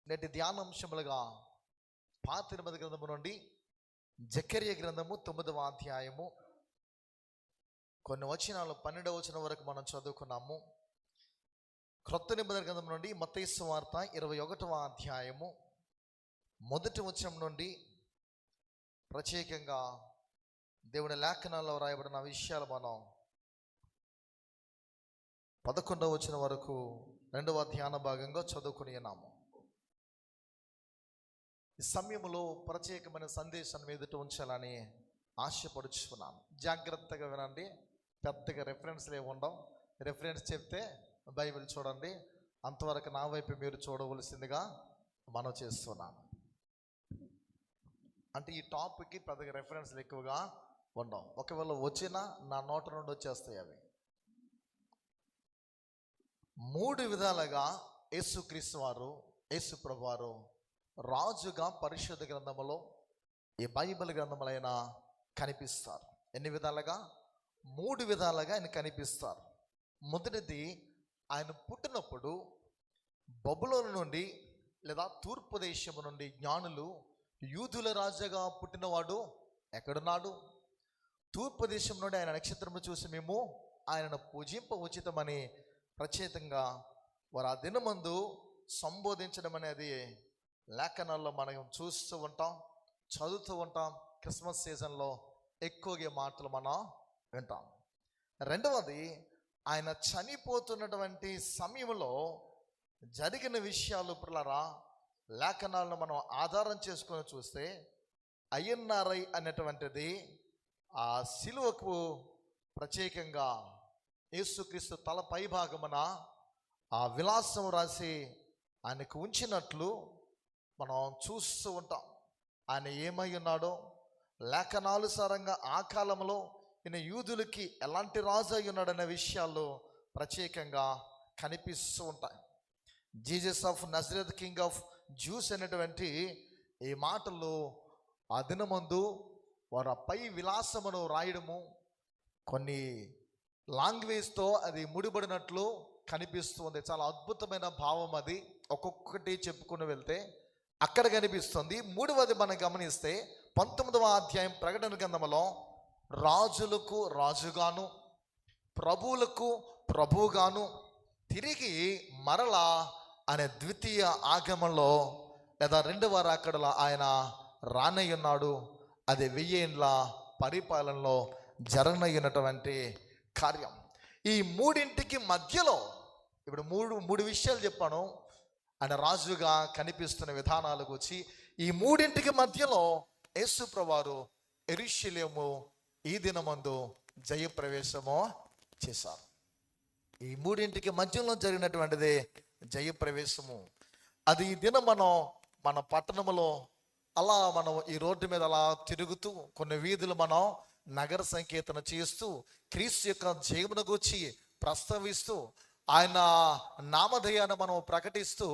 నేటి ధ్యానాంశములుగా పాత నిబంధన గ్రంథము నుండి జకర్యా గ్రంథము 9వ అధ్యాయము కొన్ని వచనాలు 12వ వచనం వరకు మనం చదువుకున్నాము. క్రొత్త నిబంధన గ్రంథం నుండి మత్తయి సువార్త 21వ అధ్యాయము మొదటి వచనం నుండి ప్రత్యేకంగా దేవుని లేఖనాల్లో రాయబడిన విషయాలు మనం 11వ వచనం వరకు రెండవ ధ్యాన భాగంగా చదువుకుని ఉన్నాము. ఈ సమయంలో ప్రత్యేకమైన సందేశాన్ని ఎదుట ఉంచాలని ఆశపడుచున్నాను. జాగ్రత్తగా వినండి. పెద్దగా రెఫరెన్స్లు ఏమి ఉండవు. రెఫరెన్స్ చెప్తే బైబిల్ చూడండి, అంతవరకు నా వైపు మీరు చూడవలసిందిగా మనం చేస్తున్నాను. అంటే ఈ టాపిక్కి పెద్దగా రెఫరెన్స్లు ఎక్కువగా ఉండవు. ఒకవేళ వచ్చినా నా నోట నుండి వచ్చేస్తాయి అవి. 3 విధాలుగా యేసుక్రీస్తు వారు, యేసు ప్రభు వారు రాజుగా పరిశుద్ధ గ్రంథములో, ఈ బైబిల్ గ్రంథములైనా కనిపిస్తారు. ఎన్ని విధాలుగా? 3 విధాలుగా ఆయన కనిపిస్తారు. మొదటిది, ఆయన పుట్టినప్పుడు బబులోను నుండి లేదా తూర్పు దేశము నుండి జ్ఞానులు యూదుల రాజుగా పుట్టినవాడు ఎక్కడున్నాడు? తూర్పు దేశం నుండి ఆయన నక్షత్రము చూసి మేము ఆయనను పూజింప ఉచితమని ప్రత్యేకంగా వారు ఆ దినమందు సంబోధించడం అనేది లేఖనాల్లో మనం చూస్తూ ఉంటాం, చదువుతూ ఉంటాం. క్రిస్మస్ సీజన్లో ఎక్కువగా మాటలు మనం వింటాం. రెండవది, ఆయన చనిపోతున్నటువంటి సమయంలో జరిగిన విషయాలు పిల్లరా లేఖనాలను మనం ఆధారం చేసుకొని చూస్తే ఐఎన్ఆర్ఐ అనేటువంటిది ఆ సిలువకు ప్రత్యేకంగా యేసుక్రీస్తు తల పై భాగమున ఆ విలాసం రాసి ఆయనకు ఉంచినట్లు మనం చూస్తూ ఉంటాం. ఆయన ఏమై ఉన్నాడో లేఖనానుసారంగా ఆ కాలంలో ఈయన యూదులకి ఎలాంటి రాజు అయి ఉన్నాడనే విషయాలు ప్రత్యేకంగా కనిపిస్తూ ఉంటాయి. Jesus of Nazareth, king of juice అనేటువంటి ఈ మాటలు ఆ దినమందు వారు పై విలాసమును రాయడము, కొన్ని లాంగ్వేజ్తో అది ముడిపడినట్లు కనిపిస్తుంది. చాలా అద్భుతమైన భావం అది. ఒక్కొక్కటి చెప్పుకుని వెళ్తే అక్కడ కనిపిస్తుంది. 3వది మనం గమనిస్తే 19వ అధ్యాయం ప్రకటన గ్రంథంలో రాజులకు రాజుగాను ప్రభువులకు ప్రభువుగాను తిరిగి మరలా అనే ద్వితీయ ఆగమంలో లేదా 2వ రాకడలో ఆయన రానయ్యున్నాడు. అది 1000 ఏండ్ల పరిపాలనలో జరగనయ్యున్నటువంటి కార్యం. ఈ మూడింటికి మధ్యలో ఇప్పుడు మూడు విషయాలు చెప్పాను. ఆయన రాజుగా కనిపిస్తున్న విధానాలు గురించి ఈ మూడింటికి మధ్యలో యేసు ప్రభువారు యెరూషలేము ఈ దినమందు జయప్రవేశము చేశారు. ఈ మూడింటికి మధ్యలో జరిగినటువంటిది జయప్రవేశము. అది ఈ దినం మన పట్టణంలో అలా మనం ఈ రోడ్డు మీద అలా తిరుగుతూ కొన్ని వీధులు మనం నగర సంకీర్తన చేస్తూ క్రీస్తు యొక్క జయమును గూర్చి ప్రస్తావిస్తూ ఆయన నామధేయాన్ని మనం ప్రకటిస్తూ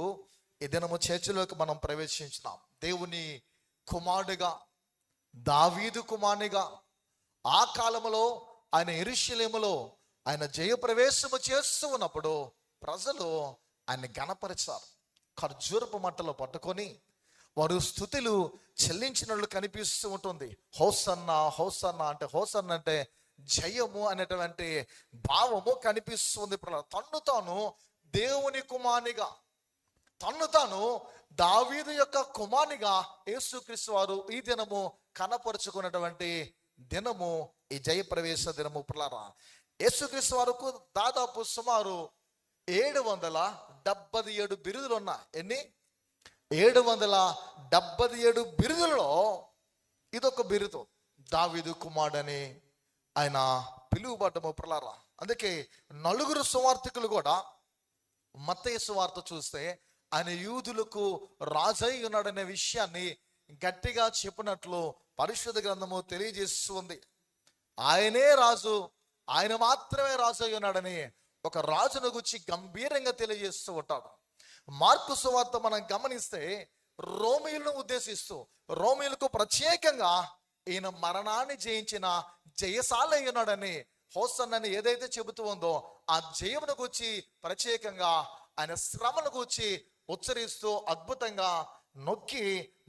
ఈ దినము చర్చిలోకి మనం ప్రవేశించినాం. దేవుని కుమారుడిగా, దావీదు కుమారునిగా ఆ కాలంలో ఆయన యెరూషలేములో ఆయన జయప్రవేశము చేస్తూ ఉన్నప్పుడు ప్రజలు ఆయన గణపరిచారు. ఖర్జూరపు మంటలో పట్టుకొని వారు స్తుతులు చెల్లించినట్లు కనిపిస్తూ ఉంటుంది. హోసన్నా హోసన్నా అంటే, హోసన్న అంటే జయము అనేటువంటి భావము కనిపిస్తుంది. తన్ను తాను దేవుని కుమారునిగా, తన్ను తాను దావీదు యొక్క కుమారునిగా యేసుక్రీస్తు వారు ఈ దినము కనపరుచుకున్నటువంటి దినము ఈ జయప్రవేశ దినము. పిల్లరా, యేసుక్రీస్తు వారికి దాదాపు సుమారు 777 బిరుదులు ఉన్నాయి. ఎన్ని? 777 బిరుదులలో ఇదొక బిరుదు. దావీదు కుమారుడని ఆయన పిలువబడ్డము. పిల్లరా, అందుకే 4 సువార్తికులు కూడా మత్తయి సువార్త చూస్తే ఆయన యూదులకు రాజై ఉన్నాడనే విషయాన్ని గట్టిగా చెప్పినట్లు పరిశుద్ధ గ్రంథము తెలియజేస్తుంది. ఆయనే రాజు, ఆయన మాత్రమే రాజు అయి ఉన్నాడని ఒక రాజును గురించి గంభీరంగా తెలియజేస్తూ ఉంటాడు. మార్కు సువార్త మనం గమనిస్తే రోమీయులను ఉద్దేశిస్తూ, రోమీయులకు ప్రత్యేకంగా ఈయన మరణాన్ని జయించిన జయశాలి అయి ఉన్నాడని, హోసన్నని ఏదైతే చెబుతూ ఉందో ఆ జయమును గురించి ప్రత్యేకంగా ఆయన శ్రమను గూర్చి ఉచ్చరిస్తూ అద్భుతంగా నొక్కి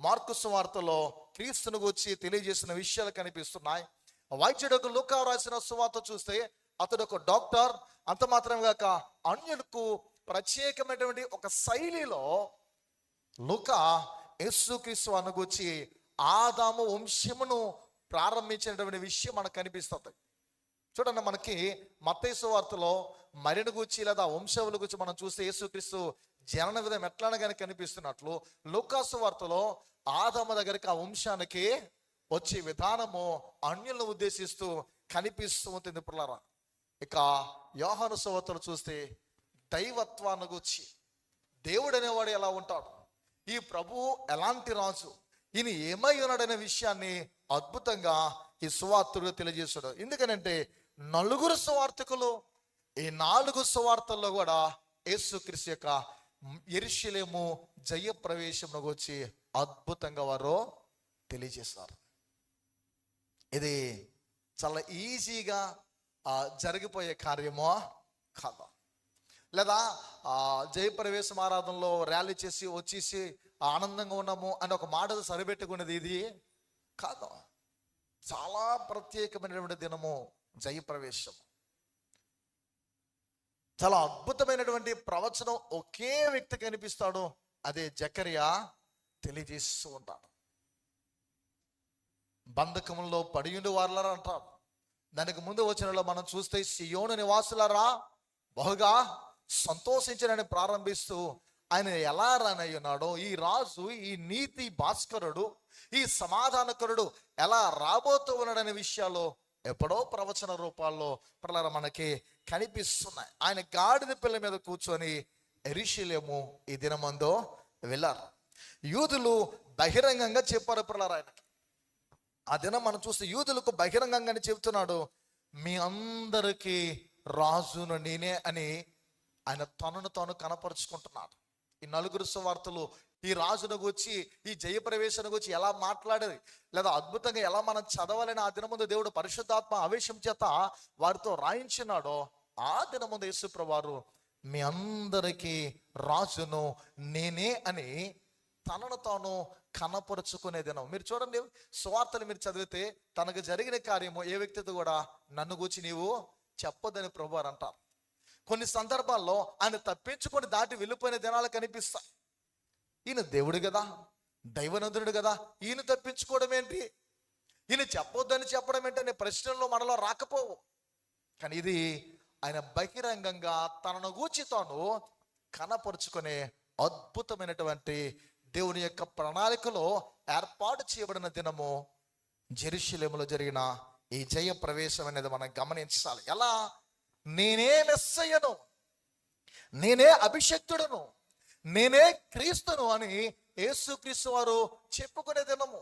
మార్కు సువార్తలో క్రీస్తును గురించి తెలియజేసిన విషయాలు కనిపిస్తున్నాయి. వైద్యుడు లూకా రాసిన సువార్త చూస్తే అతడు ఒక డాక్టర్. అంత మాత్రం కాక అన్యులకు ప్రత్యేకమైనటువంటి ఒక శైలిలో లూకా యేసుక్రీస్తు వారిని గురించి ఆదాము వంశమును ప్రారంభించినటువంటి విషయం మనకు కనిపిస్తుంది. చూడండి, మనకి మత్తయి సువార్తలో మరిని గురించి లేదా వంశముల గురించి మనం చూస్తే యేసుక్రీస్తు జనన విధం ఎట్లానే కానీ కనిపిస్తున్నట్లు లూకా సువార్తలో ఆదాము దగ్గరికి ఆ వంశానికి వచ్చే విధానము అన్యులను ఉద్దేశిస్తూ కనిపిస్తూ ఉంటుంది. పిల్లరా, ఇక యోహాను సువార్తలు చూస్తే దైవత్వాన్ని గురించి, దేవుడు అనేవాడు ఎలా ఉంటాడు, ఈ ప్రభువు ఎలాంటి రాజు, ఈయన ఏమై ఉన్నాడనే విషయాన్ని అద్భుతంగా ఈ సువార్తుడు తెలియజేస్తాడు. ఎందుకనంటే నలుగురు సువార్తికులు ఈ 4 సువార్తల్లో కూడా యేసుక్రీస్తు యొక్క యెరూషలేము జయ ప్రవేశంలో వచ్చి అద్భుతంగా వారు తెలియజేస్తారు. ఇది చాలా ఈజీగా జరిగిపోయే కార్యమో కాదా, లేదా జయప్రవేశం ఆరాధనలో ర్యాలీ చేసి వచ్చేసి ఆనందంగా ఉన్నాము అని ఒక మాట సరిపెట్టుకునేది ఇది కాదు. చాలా ప్రత్యేకమైనటువంటి దినము జయప్రవేశం. చాలా అద్భుతమైనటువంటి ప్రవచనం ఒకే వ్యక్తి కనిపిస్తాడు, అదే జకరియా తెలియజేస్తూ ఉంటాడు. బంధకములో పడియుండి వారులారా అంటారు. దానికి ముందు వచనంలో మనం చూస్తే సియోను నివాసులారా బహుగా సంతోషించడానికి ప్రారంభిస్తూ ఆయన ఎలా రానయ్యున్నాడో, ఈ రాజు, ఈ నీతి భాస్కరుడు, ఈ సమాధానకరుడు ఎలా రాబోతూ ఉన్నాడనే విషయాలు ఎప్పుడో ప్రవచన రూపాల్లో పిల్లలు మనకి కనిపిస్తున్నాయి. ఆయన గాడిద పిల్ల మీద కూర్చొని యెరూషలేము ఈ దినమందో వెళ్ళారు. యూదులు బహిరంగంగా చెప్పారు పిల్లలు ఆయనకి. ఆ దినం మనం చూస్తే యూదులకు బహిరంగంగానే చెబుతున్నాడు, మీ అందరికీ రాజును నేనే అని ఆయన తనను తాను కనపరుచుకుంటున్నాడు. ఈ 4 సువార్తలు ఈ రాజును గురించి, ఈ జయప్రవేశను గురించి ఎలా మాట్లాడేది లేదా అద్భుతంగా ఎలా మనం చదవాలని ఆ దినముందు దేవుడు పరిశుద్ధాత్మ ఆవేశం చేత వారితో రాయించినాడో, ఆ దినముందు యేసుప్రభువు వారు మీ అందరికీ రాజును నేనే అని తనను తాను కనపరుచుకునే దినం. మీరు చూడండి, సువార్తలు మీరు చదివితే తనకు జరిగిన కార్యము ఏ వ్యక్తితో కూడా నన్ను గూర్చి నీవు చెప్పొద్దని ప్రభువు వారు అంటారు. కొన్ని సందర్భాల్లో ఆయన తప్పించుకొని దాటి వెళ్ళిపోయిన దినాలు కనిపిస్తాయి. ఈయన దేవుడు కదా, దైవనందుడు కదా, ఈయన తప్పించుకోవడం ఏంటి, ఈయన చెప్పొద్దని చెప్పడం ఏంటి అనే ప్రశ్నల్లో మనలో రాకపోవు. కానీ ఇది ఆయన బహిరంగంగా తనను గూర్చి తాను కనపరుచుకునే అద్భుతమైనటువంటి దేవుని యొక్క ప్రణాళికలో ఏర్పాటు చేయబడిన దినము యెరూషలేములో జరిగిన ఈ జయ ప్రవేశం అనేది మనం గమనించాలి. ఎలా? నేనే మెస్సయ్యను, నేనే అభిషక్తుడును, నేనే క్రీస్తును అని యేసుక్రీస్తు వారు చెప్పుకునే దినము,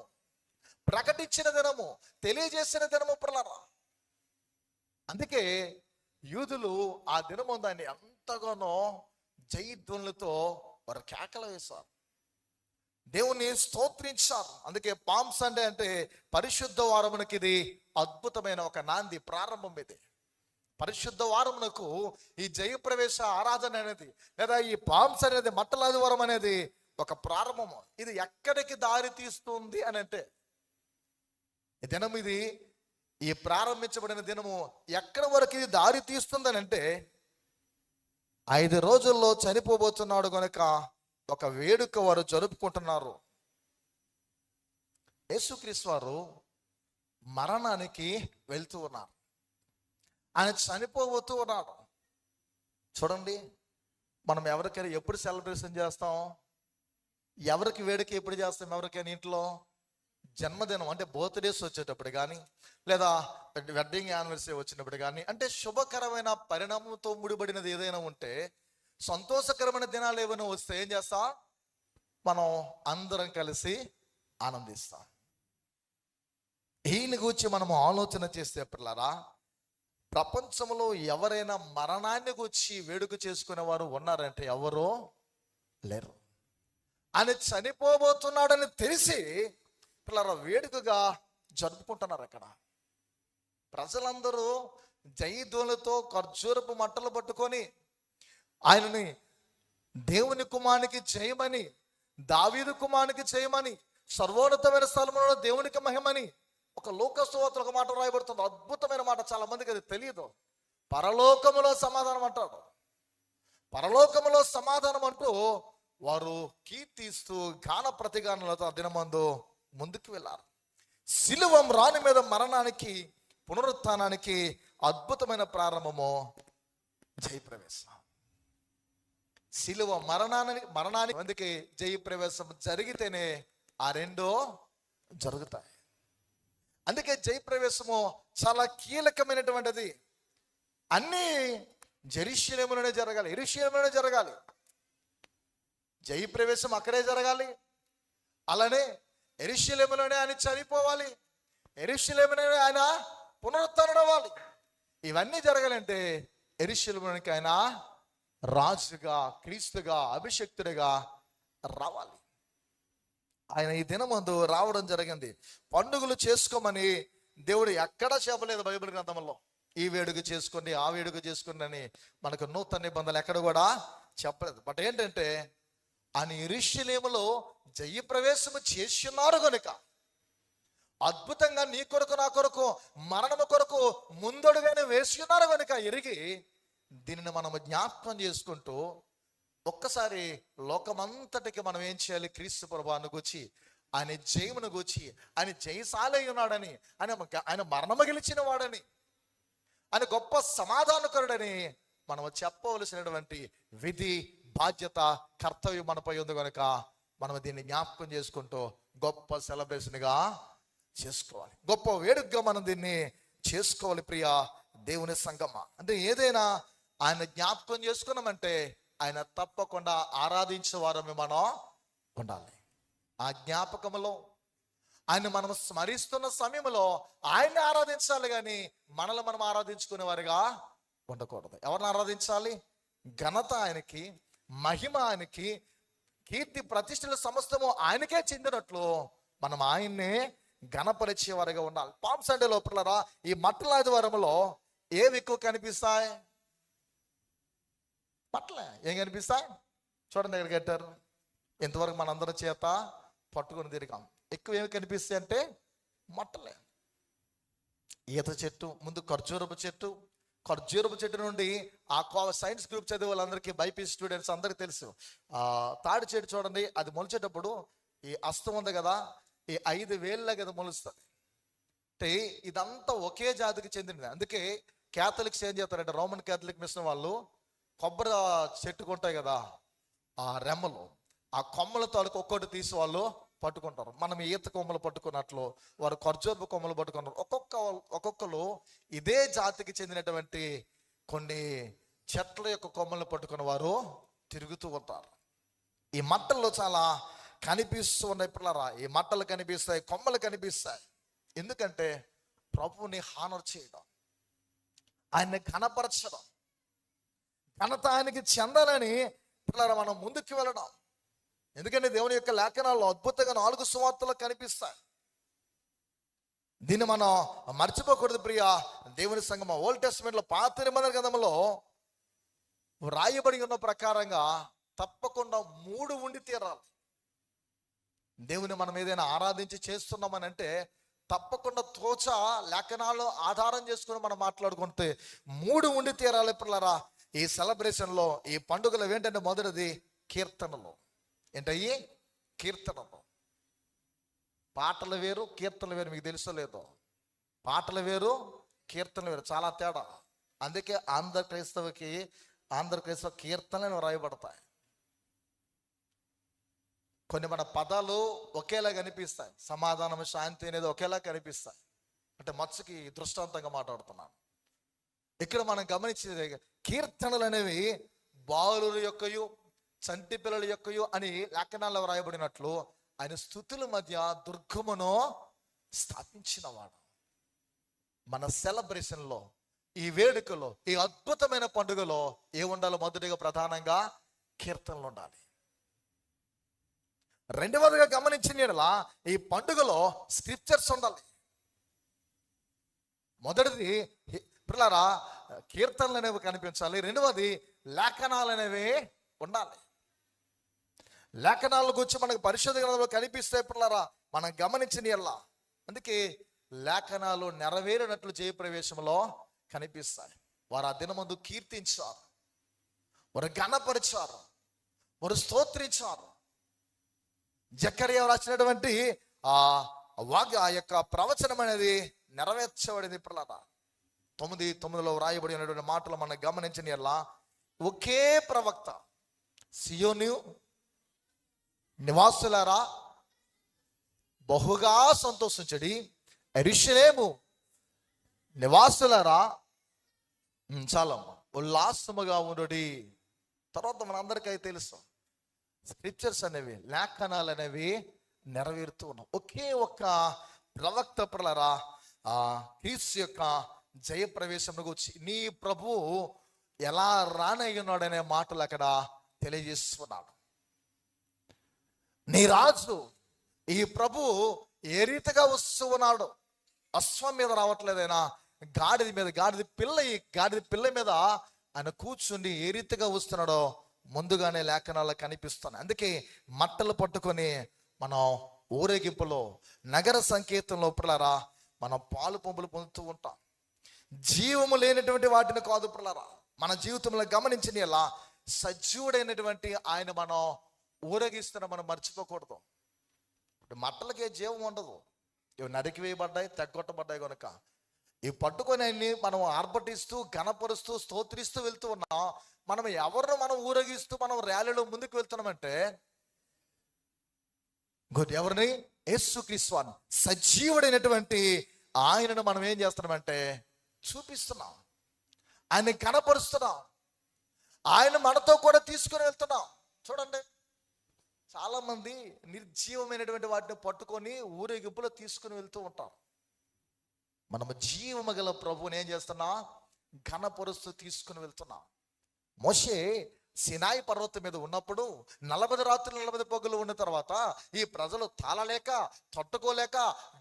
ప్రకటించిన దినము, తెలియజేసిన దినము పిల్లరా. అందుకే యూదులు ఆ దినము దాన్ని ఎంతగానో జయధ్వనులతో వారు కేకలు వేశారు, దేవుని స్తోత్రించారు. అందుకే పామ్ సండే అంటే పరిశుద్ధ వారమునకి ఇది అద్భుతమైన ఒక నాంది, ప్రారంభం. ఇది పరిశుద్ధ వారమునకు ఈ జయప్రవేశ ఆరాధన అనేది లేదా ఈ పామ్స్ అనేది మట్టలాదివారం అనేది ఒక ప్రారంభము. ఇది ఎక్కడికి దారి తీస్తుంది అని అంటే, ఈ దినం ఇది, ఈ ప్రారంభించబడిన దినము ఎక్కడి వరకు ఇది దారి తీస్తుందని అంటే, 5 రోజుల్లో చనిపోబోతున్నాడు కనుక ఒక వేడుక వారు జరుపుకుంటున్నారు. యేసుక్రీస్తు వారు మరణానికి వెళ్తూ ఉన్నారు, ఆయన చనిపోబోతూ ఉన్నాడు. చూడండి, మనం ఎవరికైనా ఎప్పుడు సెలబ్రేషన్ చేస్తాం, ఎవరికి వేడుక ఎప్పుడు చేస్తాం, ఎవరికైనా ఇంట్లో జన్మదినం అంటే బర్త్డేస్ వచ్చేటప్పుడు కానీ లేదా వెడ్డింగ్ యానివర్సరీ వచ్చినప్పుడు కానీ, అంటే శుభకరమైన పరిణామంతో ముడిపడినది ఏదైనా ఉంటే, సంతోషకరమైన దినాలు ఏమైనా వస్తే ఏం చేస్తాం, మనం అందరం కలిసి ఆనందిస్తాం. ఈయన గురించి మనము ఆలోచన చేస్తే పిల్లరా, ప్రపంచంలో ఎవరైనా మరణాన్ని గురించి వేడుక చేసుకునే వారు ఉన్నారంటే ఎవరో లేరు. ఆయన చనిపోబోతున్నాడని తెలిసి పిల్లరా వేడుకగా జరుపుకుంటున్నారు. అక్కడ ప్రజలందరూ జయధ్వనులతో ఖర్జూరపు మట్టలు పట్టుకొని ఆయనని దేవుని కుమారునికి జయమని, దావీదు కుమారునికి జయమని, సర్వోన్నతమైన స్థలములో దేవునికి మహిమని ఒక లోకసువార్తలో ఒక మాట రాయబడుతుంది. అద్భుతమైన మాట, చాలా మందికి అది తెలియదు. పరలోకములో సమాధానం అంటాడు. పరలోకములో సమాధానం అంటూ వారు కీర్తిస్తూ గాన ప్రతిగానాలతో ఆ దినమందు ముందుకు వెళ్ళారు. సిలువ రాణి మీద మరణానికి పునరుత్థానానికి అద్భుతమైన ప్రారంభము జయప్రవేశం. సిలువ మరణానికి అందుకే జయప్రవేశం జరిగితేనే ఆ రెండో జరుగుతాయి. అందుకే జయప్రవేశము చాలా కీలకమైనటువంటిది. అన్నీ యెరూషలేములోనే జరగాలి, యెరూషలేములోనే జరగాలి. జయప్రవేశం అక్కడే జరగాలి. అలానే యెరూషలేములోనే ఆయన చనిపోవాలి, యెరూషలేములోనే ఆయన పునరుత్థానం అవ్వాలి. ఇవన్నీ జరగాలంటే యెరూషలేములోనికి ఆయన రాజుగా, క్రీస్తుగా, అభిషక్తుడిగా రావాలి. ఆయన ఈ దినమందు రావడం జరిగింది. పండుగలు చేసుకోమని దేవుడు ఎక్కడా చెప్పలేదు బైబిల్ గ్రంథంలో. ఈ వేడుక చేసుకోండి, ఆ వేడుక చేసుకోండి అని మనకు నూతన నిబంధనలు ఎక్కడ కూడా చెప్పలేదు. బట్ ఏంటంటే ఆయన యెరూషలేములో జయప్రవేశము చేస్తున్నారు కనుక, అద్భుతంగా నీ కొరకు నా కొరకు మరణము కొరకు ముందడుగానే వేస్తున్నారు కనుక ఎరిగి దీనిని మనము జ్ఞాపకం చేసుకుంటూ ఒక్కసారి లోకమంతటికి మనం ఏం చేయాలి? క్రీస్తు ప్రభువును గూర్చి, ఆయన జయమును గూర్చి, ఆయన జయశాలి ఉన్నాడని, ఆయన మరణము గెలిచిన వాడని, ఆయన గొప్ప సమాధానకరుడని మనం చెప్పవలసినటువంటి విధి, బాధ్యత, కర్తవ్యం మనపై ఉంది కనుక మనం దీన్ని జ్ఞాపకం చేసుకుంటూ గొప్ప సెలబ్రేషన్గా చేసుకోవాలి, గొప్ప వేడుకగా మనం దీన్ని చేసుకోవాలి. ప్రియ దేవుని సంగమ, అంటే ఏదైనా ఆయన జ్ఞాపకం చేసుకున్నామంటే ఆయన తప్పకుండా ఆరాధించే వారమే మనం ఉండాలి. ఆ జ్ఞాపకంలో ఆయన మనం స్మరిస్తున్న సమయంలో ఆయన్ని ఆరాధించాలి, కానీ మనల్ని మనం ఆరాధించుకునే వారిగా ఉండకూడదు. ఎవరిని ఆరాధించాలి? ఘనత ఆయనకి, మహిమ ఆయనకి, కీర్తి ప్రతిష్టల సమస్తము ఆయనకే చెందినట్లు మనం ఆయన్నే ఘనపరిచే వారిగా ఉండాలి. పామ్ సండే లోపలరా ఈ మట్టల ఆదివారంలో ఏవి ఎక్కువ కనిపిస్తాయి? మట్టలే. ఏం కనిపిస్తాయి? చూడండి, దగ్గర కట్టారు. ఇంతవరకు మనందరి చేత పట్టుకొని తిరిగాం. ఎక్కువ ఏమి కనిపిస్తాయి అంటే మట్టలే. ఈత చెట్టు, ముందు ఖర్జూరపు చెట్టు, ఖర్జూరపు చెట్టు నుండి ఆ సైన్స్ గ్రూప్ చదివే వాళ్ళందరికీ, బైపీసీ స్టూడెంట్స్ అందరికీ తెలుసు, తాడి చెట్టు చూడండి, అది మొలిచేటప్పుడు ఈ అస్తం ఉంది కదా, ఈ 5 వేళ్ళ కదా మొలుస్తుంది. అంటే ఇదంతా ఒకే జాతికి చెందినది. అందుకే క్యాథలిక్స్ ఏం చేస్తారంటే, రోమన్ క్యాథలిక్ మిషన్ వాళ్ళు కొబ్బరి చెట్టుకు ఉంటాయి కదా ఆ రెమ్మలు, ఆ కొమ్మల తాలూకు ఒక్కొక్కటి తీసి వాళ్ళు పట్టుకుంటారు. మనం ఈత కొమ్మలు పట్టుకున్నట్లు వారు ఖర్జూరపు కొమ్మలు పట్టుకున్నారు. ఒక్కొక్కరు ఇదే జాతికి చెందినటువంటి కొన్ని చెట్ల యొక్క కొమ్మలు పట్టుకున్న వారు తిరుగుతూ ఉంటారు. ఈ మట్టల్లో చాలా కనిపిస్తూ ఉన్నాయి పిల్లరా. ఈ మట్టలు కనిపిస్తాయి, కొమ్మలు కనిపిస్తాయి. ఎందుకంటే ప్రభువుని హానర్ చేయడం, ఆయన్ని ఘనపరచడం, ఘనత ఆయనకి చెందాలని పిల్లరా మనం ముందుకు వెళ్ళడం. ఎందుకంటే దేవుని యొక్క లేఖనాల్లో అద్భుతంగా 4 సువార్తలు కనిపిస్తాయి. దీన్ని మనం మర్చిపోకూడదు ప్రియ దేవుని సంగమ. ఓల్డ్ టెస్టమెంట్ లో, పాత నిబంధన గ్రంథంలో రాయబడి ఉన్న ప్రకారంగా తప్పకుండా 3 ఉండి తీరాలి. దేవుని మనం ఏదైనా ఆరాధించి చేస్తున్నామని అంటే తప్పకుండా తోచ లేఖనాలు ఆధారం చేసుకుని మనం మాట్లాడుకుంటే 3 ఉండి తీరాలి పిల్లరా. ఈ సెలబ్రేషన్లో, ఈ పండుగలు ఏంటంటే మొదటిది కీర్తనలు. ఏంటయ్యి? కీర్తనలు. పాటలు వేరు, కీర్తనలు వేరు. మీకు తెలుసో లేదో, పాటలు వేరు, కీర్తనలు వేరు, చాలా తేడా. అందుకే ఆంధ్ర క్రైస్తవ కీర్తనలు రాయబడతాయి. కొన్ని మన పదాలు ఒకేలా కనిపిస్తాయి, సమాధానం, శాంతి అనేది ఒకేలా కనిపిస్తాయి. అంటే మత్స్సుకి దృష్టాంతంగా మాట్లాడుతున్నాను. ఇక్కడ మనం గమనించేది కీర్తనలు అనేవి బాలుల యొక్కయు, చంటి పిల్లల యొక్కయు అని లేఖనాల్లో రాయబడినట్లు ఆయన స్తుతుల మధ్య దుర్గమును స్థాపించినవాడు. మన సెలబ్రేషన్లో, ఈ వేడుకలో, ఈ అద్భుతమైన పండుగలో ఏ ఉండాలో? మొదటిగా ప్రధానంగా కీర్తనలు ఉండాలి. రెండవదిగా గమనించిన ఈ పండుగలో స్క్రిప్చర్స్ ఉండాలి. మొదటిది పిల్లరా కీర్తనలు అనేవి కనిపించాలి. రెండవది లేఖనాలు అనేవి ఉండాలి. లేఖనాల గురించి మనకు పరిశుద్ధ గ్రంథంలో కనిపిస్తే పిల్లరా మనం గమనించని ఎలా. అందుకే లేఖనాలు నెరవేరినట్లు జయప్రవేశంలో కనిపిస్తాయి. వారు ఆ దినమందు కీర్తించారు, వారు ఘనపరిచారు, వారు స్తోత్రించారు. జకర్యా రాసినటువంటి ఆ యొక్క ప్రవచనం అనేది నెరవేర్చబడింది. పిల్లరా 9:9 వ్రాయబడి ఉన్నటువంటి మాటలు మనం గమనించని ఎలా. ఒకే ప్రవక్త, సియోను నివాసులారా బహుగా సంతోషించడి, యెరూషలేము నివాసులారా చాలమ్మా ఉల్లాసముగా ఉండుడి. తర్వాత మనందరికీ తెలుసు స్క్రిప్చర్స్ అనేవి, లేఖనాలు అనేవి నెరవేరుతూ ఉన్నాం. ఒకే ఒక్క ప్రవక్త పిల్లరా క్రీస్తు యొక్క జయప్రవేశం గురించి నీ ప్రభువు ఎలా రానయ్యున్నాడనే మాటలు అక్కడ తెలియజేస్తున్నాడు. నీ రాజు ఈ ప్రభు ఏ రీతిగా వస్తూ ఉన్నాడు. అశ్వం మీద రావట్లేదైనా గాడిద పిల్ల మీద ఆయన కూర్చుండి ఏ రీతిగా వస్తున్నాడో ముందుగానే లేఖనాలు కనిపిస్తున్నాయి. అందుకే మట్టలు పట్టుకొని మనం ఊరేగింపులో నగర సంకేతంలో పిల్లరా మనం పాలు పంపులు పొందుతూ ఉంటాం. జీవము లేనటువంటి వాటిని కాదు పిల్లరా, మన జీవితంలో గమనించిన ఎలా సజీవుడైనటువంటి ఆయన మనం ఊరేగిస్తున్నా మనం మర్చిపోకూడదు. ఇప్పుడు మట్టలకే జీవం ఉండదు, ఇవి నరికి వేయబడ్డాయి, తెగ్గొట్టబడ్డాయి కనుక ఇవి పట్టుకొని అన్ని మనం ఆర్భటిస్తూ ఘనపరుస్తూ స్తోత్రిస్తూ వెళ్తూ ఉన్నాం. మనం ఎవరిని మనం ఊరేగిస్తూ మనం ర్యాలీలో ముందుకు వెళ్తున్నామంటే ఎవరిని? యేసుక్రీస్తుని సజీవుడైనటువంటి ఆయనను మనం ఏం చేస్తున్నామంటే చూపిస్తున్నాం, ఆయన కనపరుస్తున్నాం, ఆయన మనతో కూడా తీసుకుని వెళ్తున్నాం. చూడండి, చాలా మంది నిర్జీవమైనటువంటి వాటిని పట్టుకొని ఊరేగింపులో తీసుకుని వెళ్తూ ఉంటారు. మనము జీవము గల ప్రభువుని ఏం చేస్తున్నాం? ఘనపరుస్తూ తీసుకుని వెళ్తున్నాం. మోషే సినాయి పర్వతం మీద ఉన్నప్పుడు 40 రాత్రులు 40 పగలు ఉన్న తర్వాత ఈ ప్రజలు తాళలేక తట్టుకోలేక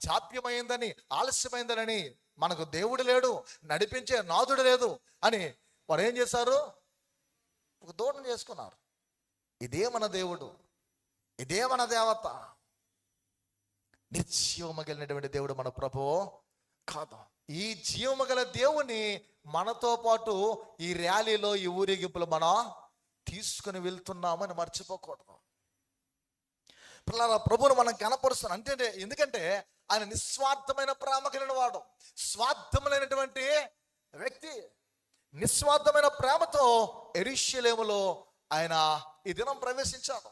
జాప్యమైందని ఆలస్యమైందని, మనకు దేవుడు లేడు, నడిపించే నాదుడు లేదు అని వారు ఏం చేశారు? ఒక దూడను చేసుకున్నారు. ఇదే మన దేవుడు, ఇదే మన దేవత. నిర్జీవము కలిగినటువంటి దేవుడు మన ప్రభువు కాదు. ఈ జీవము గల దేవుని మనతో పాటు ఈ ర్యాలీలో ఈ ఊరేగింపులు మనం తీసుకుని వెళ్తున్నామని మర్చిపోకూడదు. పిల్లల ప్రభువును మనం కనపరుస్తున్నాం అంటే ఎందుకంటే ఆయన నిస్వార్థమైన ప్రేమ కలిగిన వాడు, స్వార్థములైనటువంటి వ్యక్తి. నిస్వార్థమైన ప్రేమతో యెరూషలేములో ఆయన ఈ దినం ప్రవేశించాడు.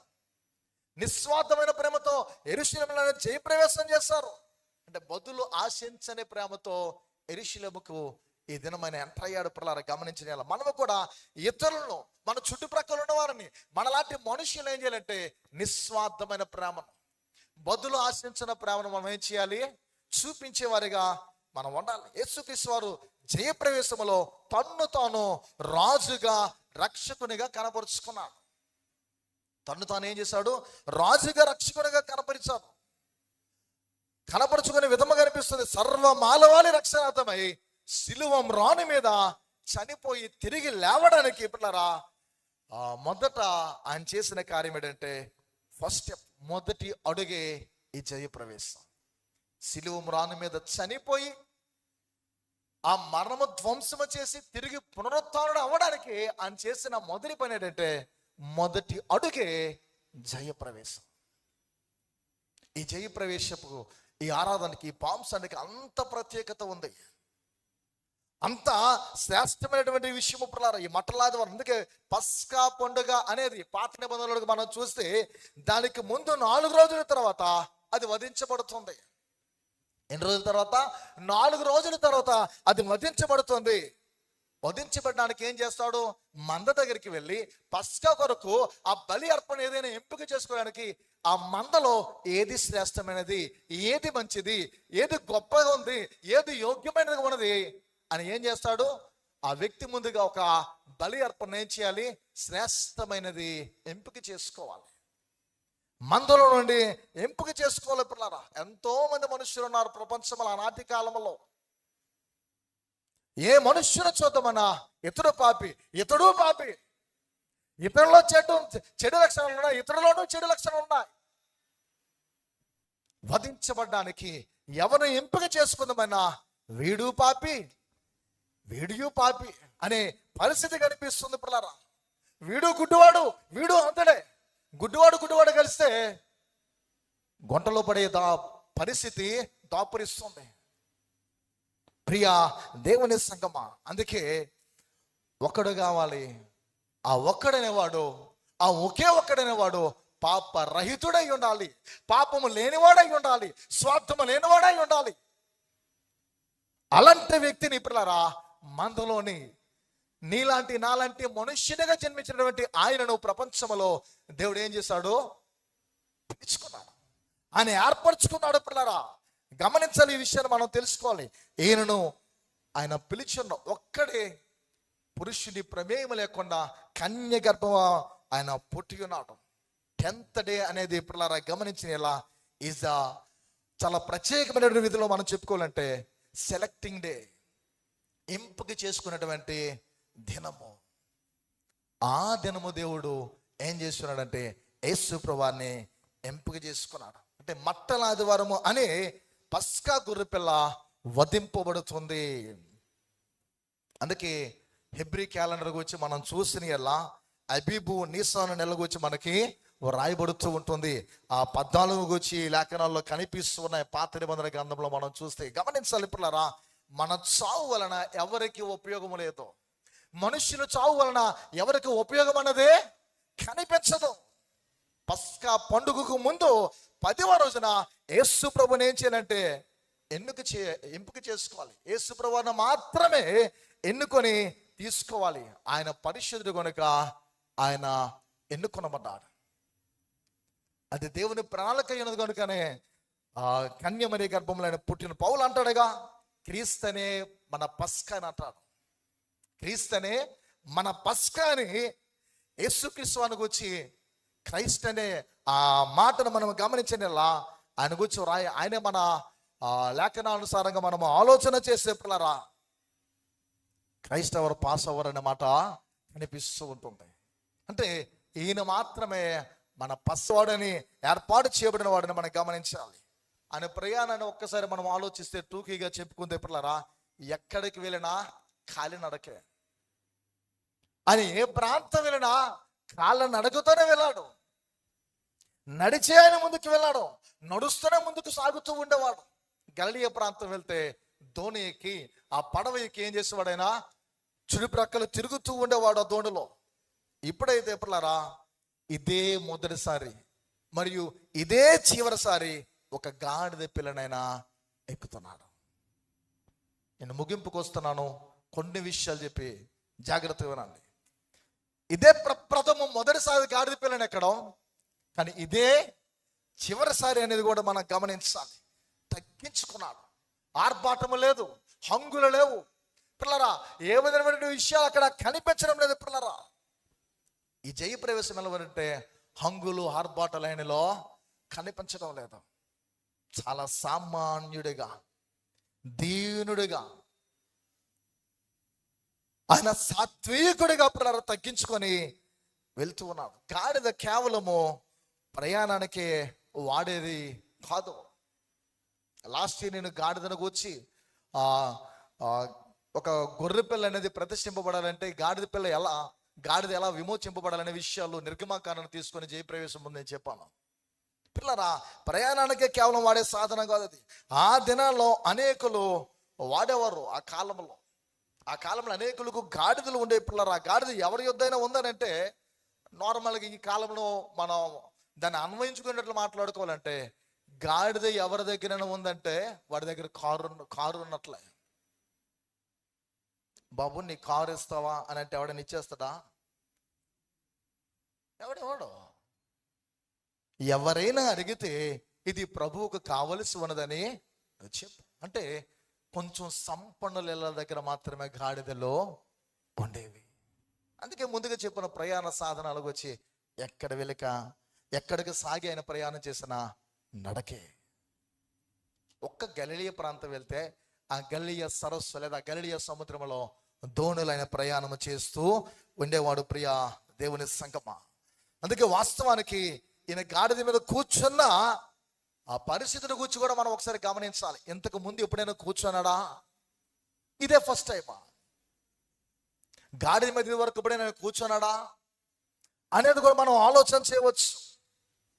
నిస్వార్థమైన ప్రేమతో యెరూషలేములో జయప్రవేశం చేశారు. అంటే బదులు ఆశించని ప్రేమతో యెరూషలేముకు ఈ దినం ఆయన ఎంటర్ అయ్యాడు. పిల్లలు గమనించిన మనము కూడా ఇతరులను, మన చుట్టుప్రక్కల ఉన్న వారిని, మనలాంటి మనుషులు ఏం చేయాలంటే నిస్వార్థమైన ప్రేమను, బదులు ఆశించిన ప్రేమను మనం ఏం చేయాలి? చూపించేవారిగా మనం ఉండాలి. యేసుక్రీస్తు వారు జయప్రవేశములో తన్ను తాను రాజుగా రక్షకునిగా కనపరుచుకున్నాడు. తన్ను తాను ఏం చేశాడు? రాజుగా రక్షకునిగా కనపరుచుకునే విధంగా కనిపిస్తుంది. సర్వ మానవాళి రక్షణార్థమై సిలువ మ్రాను మీద చనిపోయి తిరిగి లేవడానికి పిల్లరా మొదట ఆయన చేసిన కార్యం ఏంటంటే ఫస్ట్ స్టెప్, మొదటి అడుగే ఈ జయప్రవేశం. సిలువ మ్రాను మీద చనిపోయి ఆ మరణము ధ్వంసము చేసి తిరిగి పునరుత్థానుడు అవ్వడానికి ఆయన చేసిన మొదటి పని ఏంటంటే మొదటి అడుగే జయప్రవేశం. ఈ జయప్రవేశపు ఈ ఆరాధనకి, ఈ పాంసానికి అంత ప్రత్యేకత ఉంది, అంత శ్రేష్టమైనటువంటి విషయము. ఈ మట్టలాదివారం, అందుకే పస్కా పండుగ అనేది పాత నిబంధనలకు మనం చూస్తే దానికి ముందు 4 రోజుల తర్వాత అది వధించబడుతుంది. ఎన్ని రోజుల తర్వాత? 4 రోజుల తర్వాత అది వధించబడుతుంది. వధించబడడానికి ఏం చేస్తాడు? మంద దగ్గరికి వెళ్ళి పస్కా కొరకు ఆ బలి అర్పణ ఏదైనా ఎంపిక చేసుకోవడానికి ఆ మందలో ఏది శ్రేష్టమైనది, ఏది మంచిది, ఏది గొప్పగా ఉంది, ఏది యోగ్యమైనది ఉన్నది అని ఏం చేస్తాడు? ఆ వ్యక్తి ముందుగా ఒక బలి అర్పణ ఏం చేయాలి? శ్రేష్టమైనది ఎంపిక చేసుకోవాలి. మందలో నుండి ఎంపిక చేసుకోవాలి. పిల్లరా ఎంతో మంది మనుషులు ఉన్నారు ప్రపంచంలో ఆనాటి కాలంలో. ఏ మనుష్యుని చూద్దామన్నా ఇతడు పాపి, ఇతరుల్లో చెడు లక్షణాలు ఉన్నాయి, ఇతరుల్లోనూ చెడు లక్షణాలు ఉన్నాయి. వధించబడ్డానికి ఎవరు ఎంపిక చేసుకుందామన్నా వీడు పాపి అనే పరిస్థితి కనిపిస్తుంది పిల్లరా. వీడు గుడ్డివాడు, వీడు అంతడే. గుడ్డివాడు కలిస్తే గుంటలో పడే పరిస్థితి దాపురిస్తుంది. ప్రియా దేవుని సంగమా, అందుకే ఒక్కడు కావాలి. ఆ ఒక్కడనేవాడు, ఆ ఒకే ఒక్కడనేవాడు పాప రహితుడై ఉండాలి, పాపము లేనివాడై ఉండాలి, స్వార్థము లేనివాడై ఉండాలి. అలాంటి వ్యక్తిని పిల్లరా మందలోని నీలాంటి నాలాంటి మనుష్యునిగా జన్మించినటువంటి ఆయనను ప్రపంచంలో దేవుడు ఏం చేశాడు? పిలుచుకున్నాడు, ఆయన ఏర్పరచుకున్నాడు. పిల్లరా గమనించాలి, ఈ విషయాన్ని మనం తెలుసుకోవాలి. ఆయన పిలిచిన ఒక్కడే పురుషుని ప్రమేయం లేకుండా కన్య గర్భం ఆయన పుట్టి ఉన్నాడు. 10th డే అనేది పిల్లరా గమనించిన ఇలా ఈజ్ చాలా ప్రత్యేకమైన విధిలో మనం చెప్పుకోవాలంటే సెలెక్టింగ్ డే, ఎంపిక చేసుకున్నటువంటి దినము. ఆ దినము దేవుడు ఏం చేస్తున్నాడంటే యేసు ప్రభువాన్ని ఎంపిక చేసుకున్నాడు. అంటే మట్టల ఆదివారము అనే పస్కా గొర్రెపిల్ల వధింపబడుతుంది. అందుకే హెబ్రీ క్యాలెండర్ గురించి మనం చూసిన ఎలా అబీబు నీసాను నెల గురించి మనకి రాయబడుతూ ఉంటుంది. ఆ 14 గురించి లేఖనాల్లో కనిపిస్తూ ఉన్నాయి. పాత నిబంధన గ్రంథంలో మనం చూస్తే గమనించాలి పిల్లరా, మన చావు వలన ఎవరికి ఉపయోగం లేదు. మనుషుల చావు వలన ఎవరికి ఉపయోగం అన్నదే కనిపించదు. పస్కా పండుగకు ముందు 10వ రోజున యేసు ప్రభుని ఏం చేయాలంటే ఎంపిక చేసుకోవాలి. యేసు ప్రభువును మాత్రమే ఎన్నుకొని తీసుకోవాలి. ఆయన పరిశుద్ధుడు కనుక ఆయన ఎన్నుకొనబడ్డాడు. అది దేవుని ప్రణాళిక అయినది కనుకనే కన్యమరి గర్భంలో ఆయన పుట్టిన పౌలు అంటాడుగా, క్రీస్తనే మన పస్కా అని అంటాడు. క్రీస్తనే మన పస్కా అని యేసుక్రీస్తు అని గురించి క్రైస్ట్ అనే ఆ మాటను మనం గమనించనేలా ఆయన గురించి ఆయనే మన లేఖనానుసారంగా మనం ఆలోచన చేసే పిల్లరా క్రైస్ట్ అవర్ పాస్ అవర్ అనే మాట కనిపిస్తూ ఉంటుంది. అంటే ఈయన మాత్రమే మన పస్వాడని ఏర్పాటు చేయబడిన వాడిని మనం గమనించాలి. ఆయన ప్రయాణాన్ని ఒక్కసారి మనం ఆలోచిస్తే టూకీగా చెప్పుకుంటే పిల్లరా ఎక్కడికి వెళ్ళినా కాలినడకే. ఆయన ఏ ప్రాంతం వెళ్ళినా కాళ్ళ నడకతోనే వెళ్ళాడు. నడిచే ఆయన ముందుకు వెళ్ళాడు, నడుస్తూనే ముందుకు సాగుతూ ఉండేవాడు. గలిలయ ప్రాంతం వెళ్తే దోణి ఎక్కి ఆ పడవ ఎక్కి ఏం చేసేవాడు? ఆయన చుడిప్రక్కలు తిరుగుతూ ఉండేవాడు ఆ దోణిలో. ఇప్పుడైతే పిల్లరా ఇదే మొదటిసారి మరియు ఇదే చివరిసారి ఒక గాడిద పిల్లనైనా ఎక్కుతున్నాడు. నేను ముగింపుకు వస్తున్నాను, కొన్ని విషయాలు చెప్పి జాగ్రత్తగా వినండి. ఇదే ప్రథమం మొదటిసారి గాడిద పిల్లని ఎక్కడం, కానీ ఇదే చివరిసారి అనేది కూడా మనం గమనించాలి. తగ్గించుకున్నాడు, ఆర్భాటము లేదు, హంగులు లేవు పిల్లరా. ఏ విధమైన విషయాలు అక్కడ కనిపించడం లేదు పిల్లరా. ఈ జయప్రవేశం ఎలాంటే హంగులు ఆర్భాటాలు ఆయనలో కనిపించడం లేదు. చాలా సామాన్యుడిగా, దీనుడిగా, ఆయన సాత్వికుడిగా పిల్లలు తగ్గించుకొని వెళ్తూ ఉన్నాడు. గాడిద కేవలము ప్రయాణానికి వాడేది కాదు. లాస్ట్ ఇయర్ నేను గాడిదను కూర్చి ఒక గొర్రె పిల్ల అనేది ప్రతిష్ఠింపబడాలంటే గాడిద ఎలా విమోచింపబడాలనే విషయాలు నిర్గమాకాండను తీసుకొని జయప్రవేశం ముందు నేను చెప్పాను పిల్లరా. ప్రయాణానికే కేవలం వాడే సాధనం కాదు అది. ఆ దినాల్లో అనేకులు వాడేవారు. ఆ కాలంలో అనేకులకు గాడిదలు ఉండే పిల్లరా. గాడిద ఎవరి యుద్ధైనా ఉందనంటే నార్మల్గా ఈ కాలంలో మనం దాన్ని అన్వయించుకునేట్లు మాట్లాడుకోవాలంటే గాడిద ఎవరి దగ్గరైనా ఉందంటే వాడి దగ్గర కారు ఉన్నట్లే. బాబు నీ కారు ఇస్తావా అని అంటే ఎవడని ఇచ్చేస్తాడా? ఎవడెవడు? ఎవరైనా అడిగితే ఇది ప్రభువుకు కావలసి ఉన్నదని చెప్పు. అంటే కొంచెం సంపన్నుల దగ్గర మాత్రమే గాడిదలో ఉండేవి. అందుకే ముందుగా చెప్పిన ప్రయాణ సాధనాలకు వచ్చి ఎక్కడికి సాగి ఆయన ప్రయాణం చేసిన నడకే. ఒక్క గలిలయ ప్రాంతం వెళ్తే ఆ గలిలయ సరస్సు లేదా గలిలయ సముద్రంలో దోణులు ఆయన ప్రయాణం చేస్తూ ఉండేవాడు. ప్రియా దేవుని సంగమా. అందుకే వాస్తవానికి ఈయన గాడిద మీద కూర్చున్న ఆ పరిస్థితిని గురించి కూడా మనం ఒకసారి గమనించాలి. ఇంతకు ముందు ఎప్పుడైనా కూర్చున్నాడా? ఇదే ఫస్ట్ టైమా? గాడిద మీద వరకు ఎప్పుడైనా కూర్చున్నాడా అనేది కూడా మనం ఆలోచన చేయవచ్చు.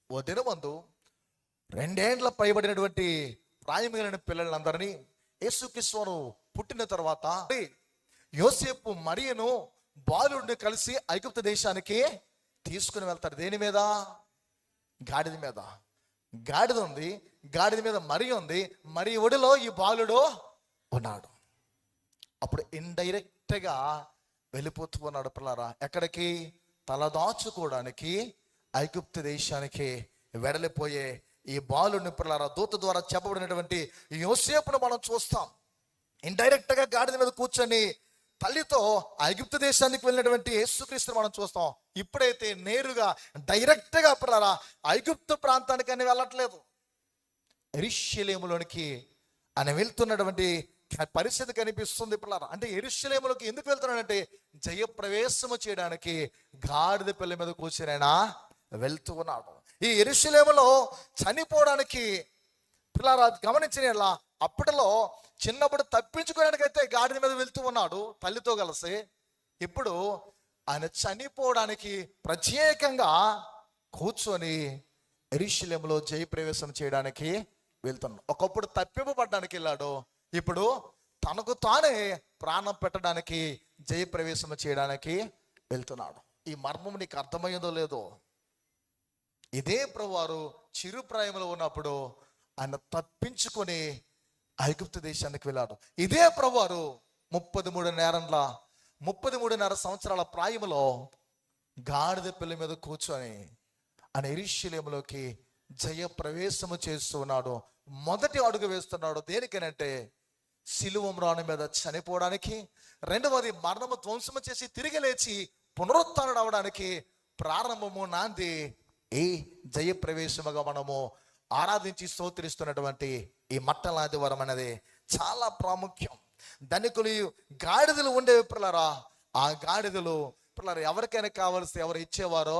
ఓ దినమందు 2 ఏండ్ల పైబడినటువంటి ప్రాయం కలిగిన పిల్లలందరినీ యేసుక్రీస్తు పుట్టిన తర్వాత యోసేపు మరియను బాలుడిని కలిసి ఐగుప్తు దేశానికి తీసుకుని వెళ్తారు. దేని మీద? గాడిద మీద. గాడిద ఉంది, గాడిద మీద మరి ఉంది, మరి ఒడిలో ఈ బాలుడు ఉన్నాడు. అప్పుడు ఇండైరెక్ట్గా వెళ్ళిపోతూ ఉన్నాడు పిల్లరా. ఎక్కడికి? తలదాచుకోవడానికి ఐగుప్తు దేశానికి వెడలిపోయే ఈ బాలుడిని పిల్లరా దూత ద్వారా చెప్పబడినటువంటి యోసేపును మనం చూస్తాం. ఇండైరెక్ట్గా గాడిద మీద కూర్చొని తల్లితో ఐగుప్తు దేశానికి వెళ్ళినటువంటి యేసుక్రీస్తుని మనం చూస్తాం. ఇప్పుడైతే నేరుగా డైరెక్ట్గా పిల్లరా ఐగుప్తు ప్రాంతానికి అని వెళ్ళట్లేదు, యెరూషలేములోనికి ఆయన వెళ్తున్నటువంటి పరిస్థితి కనిపిస్తుంది పిల్లరా. అంటే యెరూషలేములోకి ఎందుకు వెళ్తున్నాడంటే జయప్రవేశము చేయడానికి గాడిద పిల్ల మీద కూర్చొని ఆయన వెళ్తూ ఉన్నాడు. ఈ యెరూషలేములో చనిపోవడానికి పిల్లరా గమనించిన అప్పటిలో చిన్నప్పుడు తప్పించుకోవడానికి అయితే గాడిద మీద వెళ్తూ ఉన్నాడు తల్లితో కలిసి. ఇప్పుడు ఆయన చనిపోవడానికి ప్రత్యేకంగా కూర్చొని యెరూషలేములో జయప్రవేశం చేయడానికి వెళ్తున్నాడు. ఒకప్పుడు తప్పింపబడ్డానికి వెళ్ళాడు, ఇప్పుడు తనకు తానే ప్రాణం పెట్టడానికి జయప్రవేశం చేయడానికి వెళ్తున్నాడు. ఈ మర్మం నీకు అర్థమయ్యేదో లేదో, ఇదే ప్రభువారు చిరుప్రాయంలో ఉన్నప్పుడు ఆయన తప్పించుకొని ఐగుప్తు దేశానికి వెళ్ళాడు. ఇదే ప్రభువారు 33.5 సంవత్సరాల ప్రాయంలో గాడిద పిల్ల మీద కూర్చొని ఆయన యెరూషలేములోకి జయప్రవేశము చేస్తూ ఉన్నాడు. మొదటి అడుగు వేస్తున్నాడు. దేనికనంటే సిలువ మ్రాను మీద చనిపోవడానికి, రెండవది మరణము ధ్వంసము చేసి తిరిగి లేచి పునరుత్థానుడు అవడానికి ప్రారంభము నాంది ఈ జయప్రవేశముగా మనము ఆరాధించి స్తోత్రిస్తున్నటువంటి ఈ మట్టలాది వరం అనేది చాలా ప్రాముఖ్యం. ధనికులు గాడిదలు ఉండేవి పిల్లరా. ఆ గాడిదలు పిల్లలు ఎవరికైనా కావాల్సి ఎవరు ఇచ్చేవారో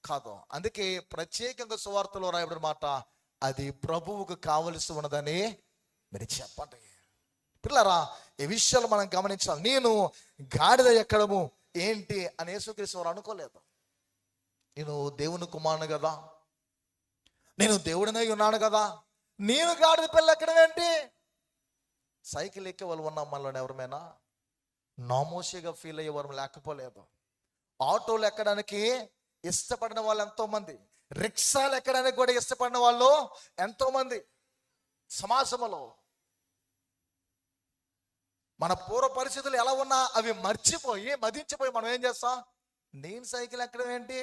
కాదు. అందుకే ప్రత్యేకంగా సువార్తలో రాయబడిన మాట, అది ప్రభువుకు కావలసి ఉన్నదని మీరు చెప్పండి. పిల్లరా ఈ విషయాలు మనం గమనించాలి. నేను గాడిద ఎక్కడము ఏంటి అని యేసుక్రీస్తు వారు అనుకోలేదు. నేను దేవుని కుమారుని కదా, నేను దేవుడినై ఉన్నాను కదా, నేను గాడిద పిల్ల ఎక్కడం ఏంటి? సైకిల్ ఎక్కే వాళ్ళు ఉన్నాం మనలో ఎవరమైనా? నామోషిగా ఫీల్ అయ్యే వారు లేకపోలేదు. ఆటోలు ఎక్కడానికి ఇష్టపడిన వాళ్ళు ఎంతోమంది, రిక్షాలు ఎక్కడానికి కూడా ఇష్టపడిన వాళ్ళు ఎంతోమంది సమాజంలో. మన పూర్వ పరిస్థితులు ఎలా ఉన్నా అవి మదించిపోయి మనం ఏం చేస్తాం? నేను సైకిల్ ఎక్కడం ఏంటి,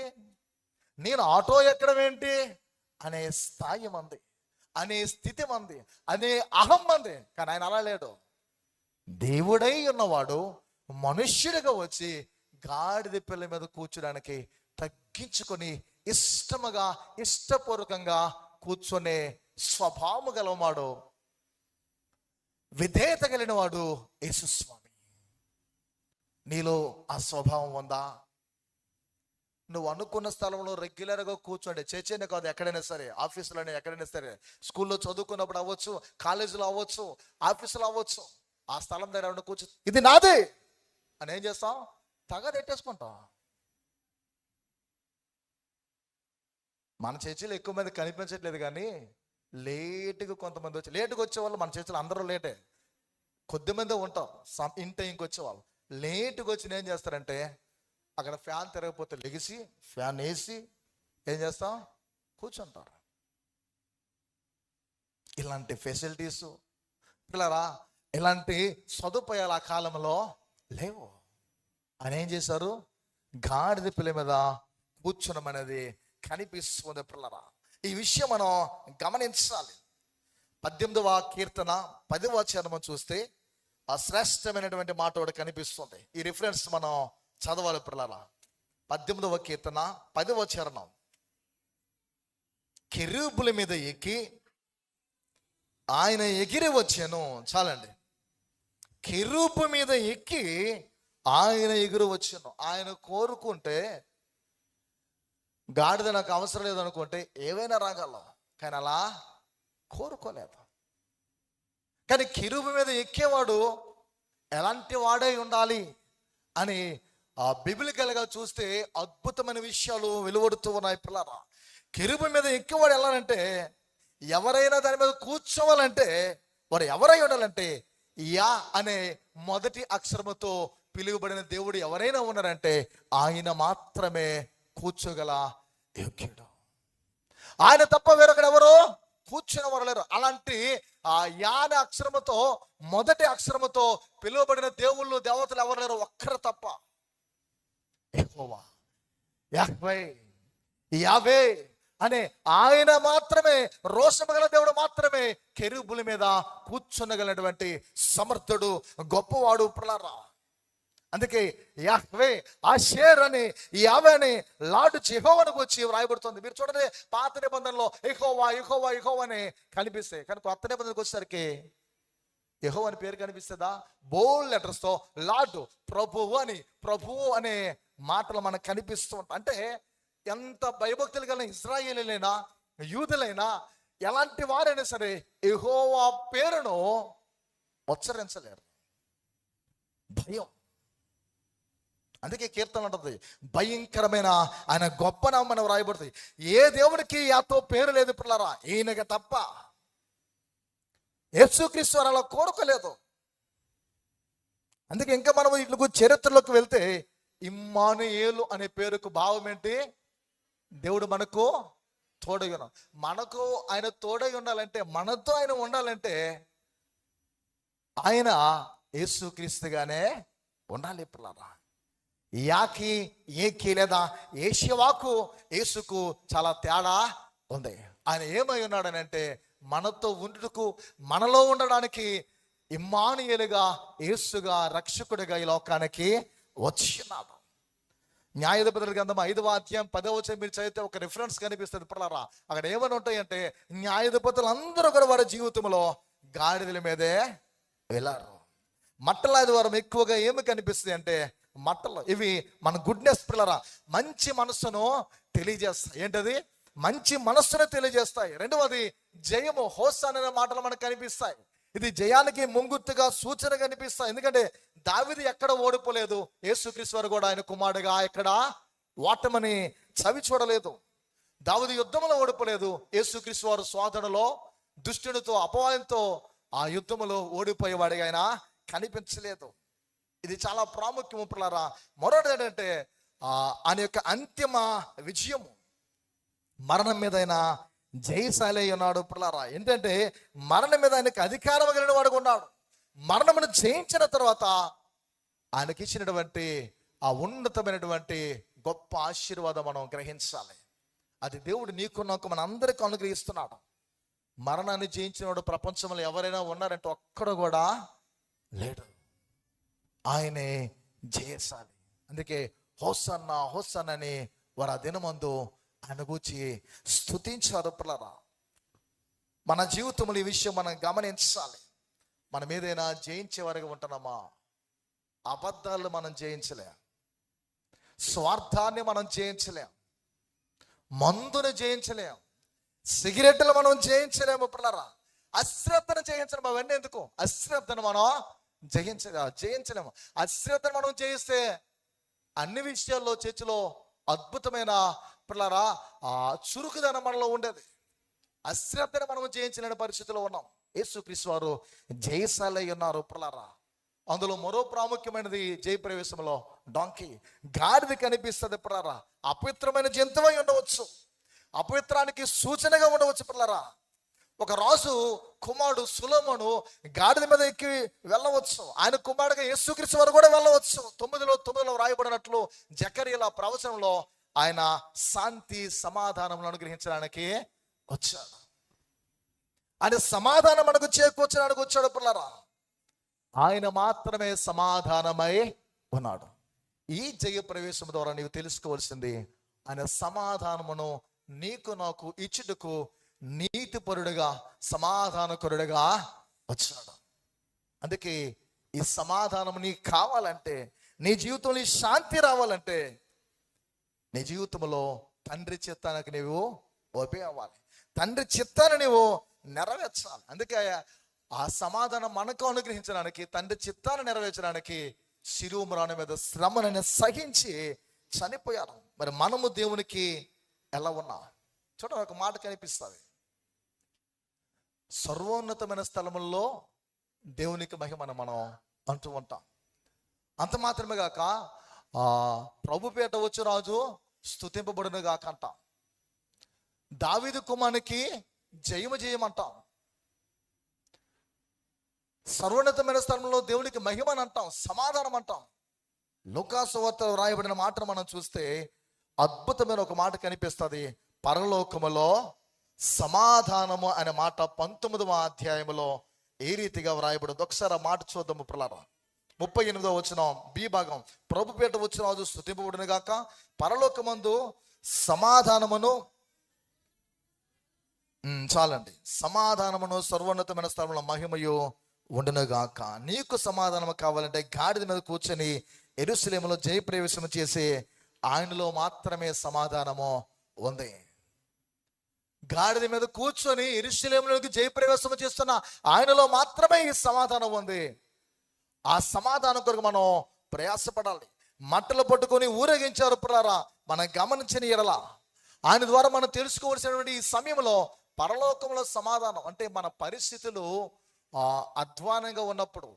నేను ఆటో ఎక్కడం ఏంటి అనే స్థాయి మంది, అనే స్థితి మంది, అనే అహం మంది. కానీ ఆయన అలా లేడు. దేవుడై ఉన్నవాడు మనుష్యుడిగా వచ్చి గాడిద పిల్ల మీద కూర్చోడానికి తగ్గించుకొని ఇష్టముగా ఇష్టపూర్వకంగా కూర్చొనే స్వభావం గలవాడు, విధేయత కలిగిన వాడు యేసుస్వామి. నీలో ఆ స్వభావం ఉందా? నువ్వు అనుకున్న స్థలంలో రెగ్యులర్గా కూర్చోండి. చర్చనే కాదు, ఎక్కడైనా సరే, ఆఫీసులోనే ఎక్కడైనా సరే, స్కూల్లో చదువుకున్నప్పుడు అవ్వచ్చు, కాలేజీలో అవ్వచ్చు, ఆఫీసులో అవ్వచ్చు, ఆ స్థలం దగ్గర కూర్చో, ఇది నాదే అని ఏం చేస్తాం? తగదెట్టేసుకుంటాం. మన చర్చిలో ఎక్కువ మంది కనిపించట్లేదు, కానీ లేటుగా కొంతమంది వచ్చి, లేటుగా వచ్చేవాళ్ళు మన చర్చిలో అందరూ లేటే, కొద్దిమంది ఉంటాం ఇంటి ఇంటికి వచ్చేవాళ్ళు. లేటుగా వచ్చి ఏం చేస్తారంటే అక్కడ ఫ్యాన్ తిరగకపోతే లెగిసి ఫ్యాన్ వేసి ఏం చేస్తాం? కూర్చుంటారు. ఇలాంటి ఫెసిలిటీస్ పిల్లరా, ఇలాంటి సదుపాయాలు ఆ కాలంలో లేవు. అని ఏం చేశారు? గాడిద పిల్ల మీద కూర్చున్నాం అనేది కనిపిస్తుంది పిల్లరా. ఈ విషయం మనం గమనించాలి. 18వ కీర్తన 10వ వచనం చూస్తే ఆ శ్రేష్టమైనటువంటి మాట కూడా కనిపిస్తుంది. ఈ రిఫరెన్స్ మనం చదవాలి పిల్లరా. 18వ కీర్తన 10వ వచనం, కెరూబుల మీద ఎక్కి ఆయన ఎగిరి వచ్చాను. చాలండి. కెరూబు మీద ఎక్కి ఆయన ఎగురు వచ్చాను. ఆయన కోరుకుంటే గాడిద నాకు అవసరం లేదు అనుకుంటే ఏవైనా రాగలం, కానీ అలా కోరుకోలేదు. కానీ కెరూబు మీద ఎక్కేవాడు ఎలాంటి వాడై ఉండాలి అని బిబిలికల్గా చూస్తే అద్భుతమైన విషయాలు వెలువడుతూ ఉన్నాయి పిల్లరా. కెరూబు మీద ఎక్కేవాడు ఎలా అంటే, ఎవరైనా దాని మీద కూర్చోవాలంటే వారు ఎవరై ఉండాలంటే యా అనే మొదటి అక్షరముతో పిలువబడిన దేవుడు ఎవరైనా ఉన్నారంటే ఆయన మాత్రమే కూర్చోగల యోగ్యుడు. ఆయన తప్ప వేరొకడు ఎవరు కూర్చుని వారు లేరు. అలాంటి ఆ యాన అక్షరముతో మొదటి అక్షరముతో పిలువబడిన దేవుళ్ళు దేవతలు ఎవరు లేరు, ఒక్కరు తప్ప. యెహోవా, యాహ్వే, యావే అనే ఆయన మాత్రమే, రోషము గల దేవుడు మాత్రమే కెరూబుల మీద కూర్చునగలటువంటి సమర్థుడు, గొప్పవాడు పిల్లరా. అందుకే యాహ్వే, ఆషేర్ అని, యావే అని లార్డ్ యెహోవాకు వచ్చి వ్రాయబడుతుంది. మీరు చూడండి, పాత నిబంధనలో యెహోవా యెహోవా యెహోవా అని కనిపిస్తాయి, కానీ కొత్త నిబంధనకు వచ్చేసరికి యెహోవా అని పేరు కనిపిస్తుందా? బోల్డ్ లెటర్స్ తో లార్డ్, ప్రభువు అనే మాటలు మనకు కనిపిస్తూ ఉంటాయి. అంటే ఎంత భయభక్తులు కలిగిన ఇశ్రాయేలీలైనా యూదులైనా ఎలాంటి వారైనా సరే యెహోవా పేరును ఉచ్చరించలేరు, భయం. అందుకే కీర్తన ఉంటుంది, భయంకరమైన ఆయన గొప్ప నామం వ్రాయబడుతుంది. ఏ దేవుడికి యాతో పేరు లేదు పిల్లరా, ఈయనగా తప్ప. యేసుక్రీస్తు అలా కోరుకోలేదు. అందుకే ఇంకా మనం ఇట్లకు చరిత్రలోకి వెళ్తే ఇమ్మానుయేలు అనే పేరుకు భావం ఏంటి? దేవుడు మనకు తోడై ఉన్నాడు. మనకు ఆయన తోడై ఉండాలంటే, మనతో ఆయన ఉండాలంటే ఆయన యేసుక్రీస్తుగానే ఉండాలి పిల్లరా. యాకి ఏకి లేదా ఏషియాకు యేసుకు చాలా తేడా ఉంది. ఆయన ఏమై ఉన్నాడని అంటే మనతో ఉండుటకు, మనలో ఉండడానికి ఇమ్మానుయేలుగా, యేసుగా, రక్షకుడిగా ఈ లోకానికి వచ్చినాడు. న్యాయాధిపతుల గ్రంథం 5వ అధ్యాయం 10వ వచనం మీరు చదివితే ఒక రిఫరెన్స్ కనిపిస్తుంది పిల్లరా. అక్కడ ఏమని ఉంటాయంటే, న్యాయాధిపతులు అందరూ కూడా వారి జీవితంలో గాడిదల మీదే వెళ్ళారు. మట్టలాది వారం ఎక్కువగా ఏమి కనిపిస్తుంది అంటే మట్టలు. ఇవి మన గుడ్నెస్ పిల్లరా, మంచి మనస్సును తెలియజేస్తాయి. ఏంటది? మంచి మనస్సును తెలియజేస్తాయి. రెండవది జయము, హోసానా అనే మాటలు మనకు కనిపిస్తాయి. ఇది జయానికి ముంగుర్తుగా, సూచన కనిపిస్తాయి. ఎందుకంటే దావీదు ఎక్కడ ఓడిపోలేదు, యేసుక్రీస్తు వారు కూడా ఆయన కుమారుడుగా ఎక్కడ ఓటమని చవి చూడలేదు. దావీదు యుద్ధంలో ఓడిపోలేదు, యేసుక్రీస్తు వారు శోధనలో దుష్టునితో, అపవాదంతో ఆ యుద్ధములో ఓడిపోయేవాడిగా ఆయన కనిపించలేదు. ఇది చాలా ప్రాముఖ్యము పిల్లరా. మరొకటి ఏంటంటే ఆయన యొక్క అంతిమ విజయము, మరణం మీద ఆయన జయశాలి ఉన్నాడు పిల్లరా. ఏంటంటే మరణం మీద ఆయనకు అధికారం కలిగిన వాడుగా ఉన్నాడు. మరణమును జయించిన తర్వాత ఆయనకి ఇచ్చినటువంటి ఆ ఉన్నతమైనటువంటి గొప్ప ఆశీర్వాదం మనం గ్రహించాలి. అది దేవుడు నీకు నాకు మన అందరికీ అనుగ్రహిస్తున్నాడు. మరణాన్ని జయించిన వాడు ప్రపంచంలో ఎవరైనా ఉన్నారంటే ఒక్కడు కూడా లేడు. ఆయనే జయశాలి. అందుకే హోసన్నా హోసన్నా అని వారు ఆ దినమందు ఆయన గురించి స్తుతించారు పిల్లరా. మన జీవితంలో ఈ విషయం మనం గమనించాలి. మనం ఏదైనా జయించే వారిగా ఉంటున్నామా? అబద్ధాలు మనం జయించలేం, స్వార్థాన్ని మనం జయించలేం, మందుని జయించలేం, సిగరెట్లు మనం జయించలేము పిల్లరా. అశ్రద్ధను జయించలేము. అవన్నీ ఎందుకు? అశ్రద్ధను మనం జయించలేము. అశ్రద్ధను మనం జయిస్తే అన్ని విషయాల్లో చర్చలో అద్భుతమైన పిల్లరా చురుకుదనం మనలో ఉండేది. అశ్రద్ధను మనం జయించలేని పరిస్థితిలో ఉన్నాం. యేసుక్రీస్తు వారు జయశాలి ఉన్నారు పిల్లరా. అందులో మరో ప్రాముఖ్యమైనది జయప్రవేశంలో డాంకీ, గాడిద కనిపిస్తుంది పిల్లరా. అపవిత్రమైన జంతువై ఉండవచ్చు, అపవిత్రానికి సూచనగా ఉండవచ్చు పిల్లరా. ఒక రాజు కుమారుడు సొలొమోను గాడిద మీద ఎక్కి వెళ్ళవచ్చు. ఆయన కుమారుడుగా యేసుక్రీస్తు వారు కూడా వెళ్ళవచ్చు. 9:9 రాయబడినట్లు జకరియా ప్రవచనంలో ఆయన శాంతి సమాధానం అనుగ్రహించడానికి వచ్చాడు. ఆయన సమాధానం మనకు చేకూర్చడానికి వచ్చాడు పిల్లరా. ఆయన మాత్రమే సమాధానమై ఉన్నాడు. ఈ జయ ప్రవేశం ద్వారా నీవు తెలుసుకోవాల్సింది, ఆయన సమాధానమును నీకు నాకు ఇచ్చుటకు నీతిపరుడుగా, సమాధానకరుడుగా వచ్చాడు. అందుకే ఈ సమాధానం నీకు కావాలంటే, నీ జీవితంలో ఈ శాంతి రావాలంటే, నీ జీవితంలో తండ్రి చిత్తానికి నీవు ఒబే అవ్వాలి, తండ్రి చిత్తాన్ని నీవు నెరవేర్చాలి. అందుకే ఆ సమాధానం మనకు అనుగ్రహించడానికి, తండ్రి చిత్తాన్ని నెరవేర్చడానికి శిలువ మ్రాను మీద శ్రమను సహించి చనిపోయారు. మరి మనము దేవునికి ఎలా ఉన్నా చూడండి, ఒక మాట కనిపిస్తుంది, సర్వోన్నతమైన స్థలముల్లో దేవునికి మహిమను మనం అంటూ ఉంటాం. అంత మాత్రమే గాక ప్రభుపేట వచ్చు రాజు స్తుతింపబడును గాక అంటాం. దావీదు కుమారునికి జయము జయమంటాం. సర్వోన్నతమైన స్థలంలో దేవునికి మహిమని అంటాం, సమాధానం అంటాం. లూకాసు వార్తలో రాయబడిన మాటను మనం చూస్తే అద్భుతమైన ఒక మాట కనిపిస్తుంది. పరలోకములో సమాధానము అనే మాట 19వ అధ్యాయములో ఏ రీతిగా వ్రాయబడింది ఒకసారి ఆ మాట చూద్దాము. ప్రలారా 38వ వచనం బి భాగం, ప్రభుపేట వచ్చిన రాజు స్తుతింపబడును గాక, పరలోకమందు సమాధానమును, చాలండి, సమాధానమును సర్వోన్నతమైన స్థలంలో మహిమయు ఉండును గాక. నీకు సమాధానం కావాలంటే గాడిద మీద కూర్చొని యెరూషలేములో జయప్రవేశం చేసి ఆయనలో మాత్రమే సమాధానము ఉంది. గాడిద మీద కూర్చొని యెరూషలేములోకి జయప్రవేశం చేస్తున్న ఆయనలో మాత్రమే ఈ సమాధానం ఉంది. ఆ సమాధానం కొరకు మనం ప్రయాసపడాలి. మంటలు పట్టుకొని ఊరేగించారు పిల్లరా, మనం గమనించిన ఎడల ఆయన ద్వారా మనం తెలుసుకోవాల్సినటువంటి ఈ సమయంలో పరలోకంలో సమాధానం అంటే మన పరిస్థితులు అధ్వానంగా ఉన్నప్పుడు,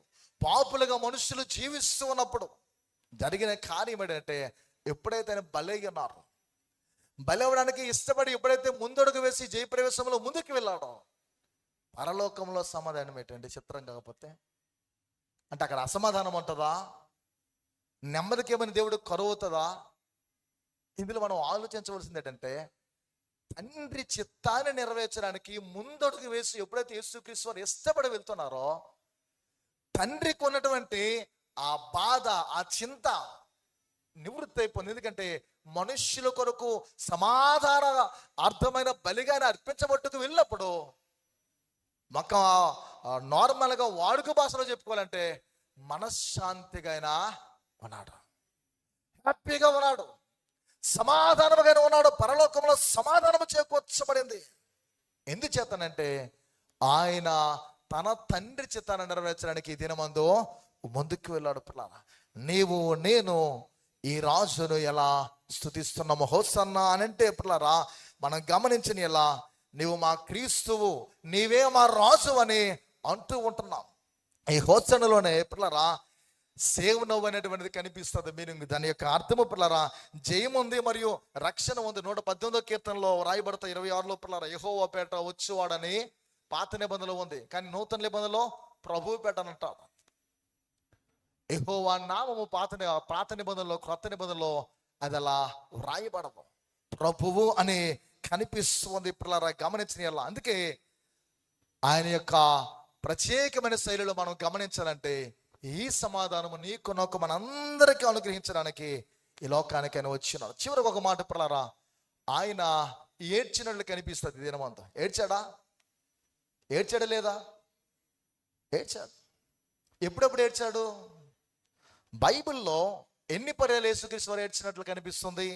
పాపులుగా మనుషులు జీవిస్తూ ఉన్నప్పుడు జరిగిన కార్యం ఏంటంటే, ఎప్పుడైతే ఆయన బలయ్యున్నారు, బలవడానికి ఇష్టపడి ఎప్పుడైతే ముందడుగు వేసి జయప్రవేశంలో ముందుకు వెళ్ళాడో, పరలోకంలో సమాధానం ఏంటంటే చిత్రం కాకపోతే అంటే అక్కడ అసమాధానం ఉంటుందా, నెమ్మదికి ఏమైనా దేవుడు కరువుతుందా? ఇందులో మనం ఆలోచించవలసింది ఏంటంటే, తండ్రి చిత్తాన్ని నెరవేర్చడానికి ముందడుగు వేసి ఎప్పుడైతే యేసుక్రీస్తు వారు ఇష్టపడి వెళ్తున్నారో, తండ్రికి ఉన్నటువంటి ఆ బాధ, ఆ చింత నివృత్తి అయిపోయింది. ఎందుకంటే మనుష్యుల కొరకు సమాధాన అర్థమైన బలిగాని అర్పించబట్టుకు వెళ్ళినప్పుడు మాకు నార్మల్గా వాడుక భాషలో చెప్పుకోవాలంటే మనశ్శాంతిగా అయినా ఉన్నాడు, హ్యాపీగా ఉన్నాడు, సమాధానముగా ఉన్నాడు. పరలోకంలో సమాధానము చేకూర్చబడింది. ఎందుచేతనంటే ఆయన తన తండ్రి చిత్తాన్ని నెరవేర్చడానికి ఈ దినమందు ముందుకు వెళ్ళాడు. పిల్లల, నీవు నేను ఈ రాజును ఎలా స్తుతిస్తున్నాము, హోసన్నా అని అంటే పిల్లరా మనం గమనించిన ఎలా నీవు మా క్రీస్తువు, నీవే మా రాజు అని అంటూ ఉంటున్నాం. ఈ హోసన్నలోనే పిల్లరా సేవనవ్వు అనేటువంటిది కనిపిస్తుంది. మీనింగ్ దాని యొక్క అర్థము పిల్లరా జయం ఉంది మరియు రక్షణ ఉంది. 118వ కీర్తనలో రాయబడతా 26లో పిల్లరా యెహోవా పేట వచ్చేవాడని పాత నిబంధనలో ఉంది, కానీ నూతన నిబంధనలో ప్రభువు పేట అని అంటారు. యెహోవా నామము పాత నిబంధనలో, క్రొత్త నిబంధనలో అది అలా వ్రాయబడదు, ప్రభువు అని కనిపిస్తుంది. పిల్లరా గమనించిన అందుకే ఆయన యొక్క ప్రత్యేకమైన శైలిలో మనం గమనించాలంటే ఈ సమాధానము నీకు నాకు మనందరికీ అనుగ్రహించడానికి ఈ లోకానికి ఆయన వచ్చినాడు. చివరికి ఒక మాట పిల్లరా, ఆయన ఏడ్చినట్లు కనిపిస్తుంది. దినమంతా ఏడ్చాడా లేదా? ఏడ్చాడు. ఎప్పుడెప్పుడు ఏడ్చాడు? బైబిల్లో ఎన్ని పర్యాలు యేసుక్రీస్తు వారు ఏడ్చినట్లు కనిపిస్తుంది?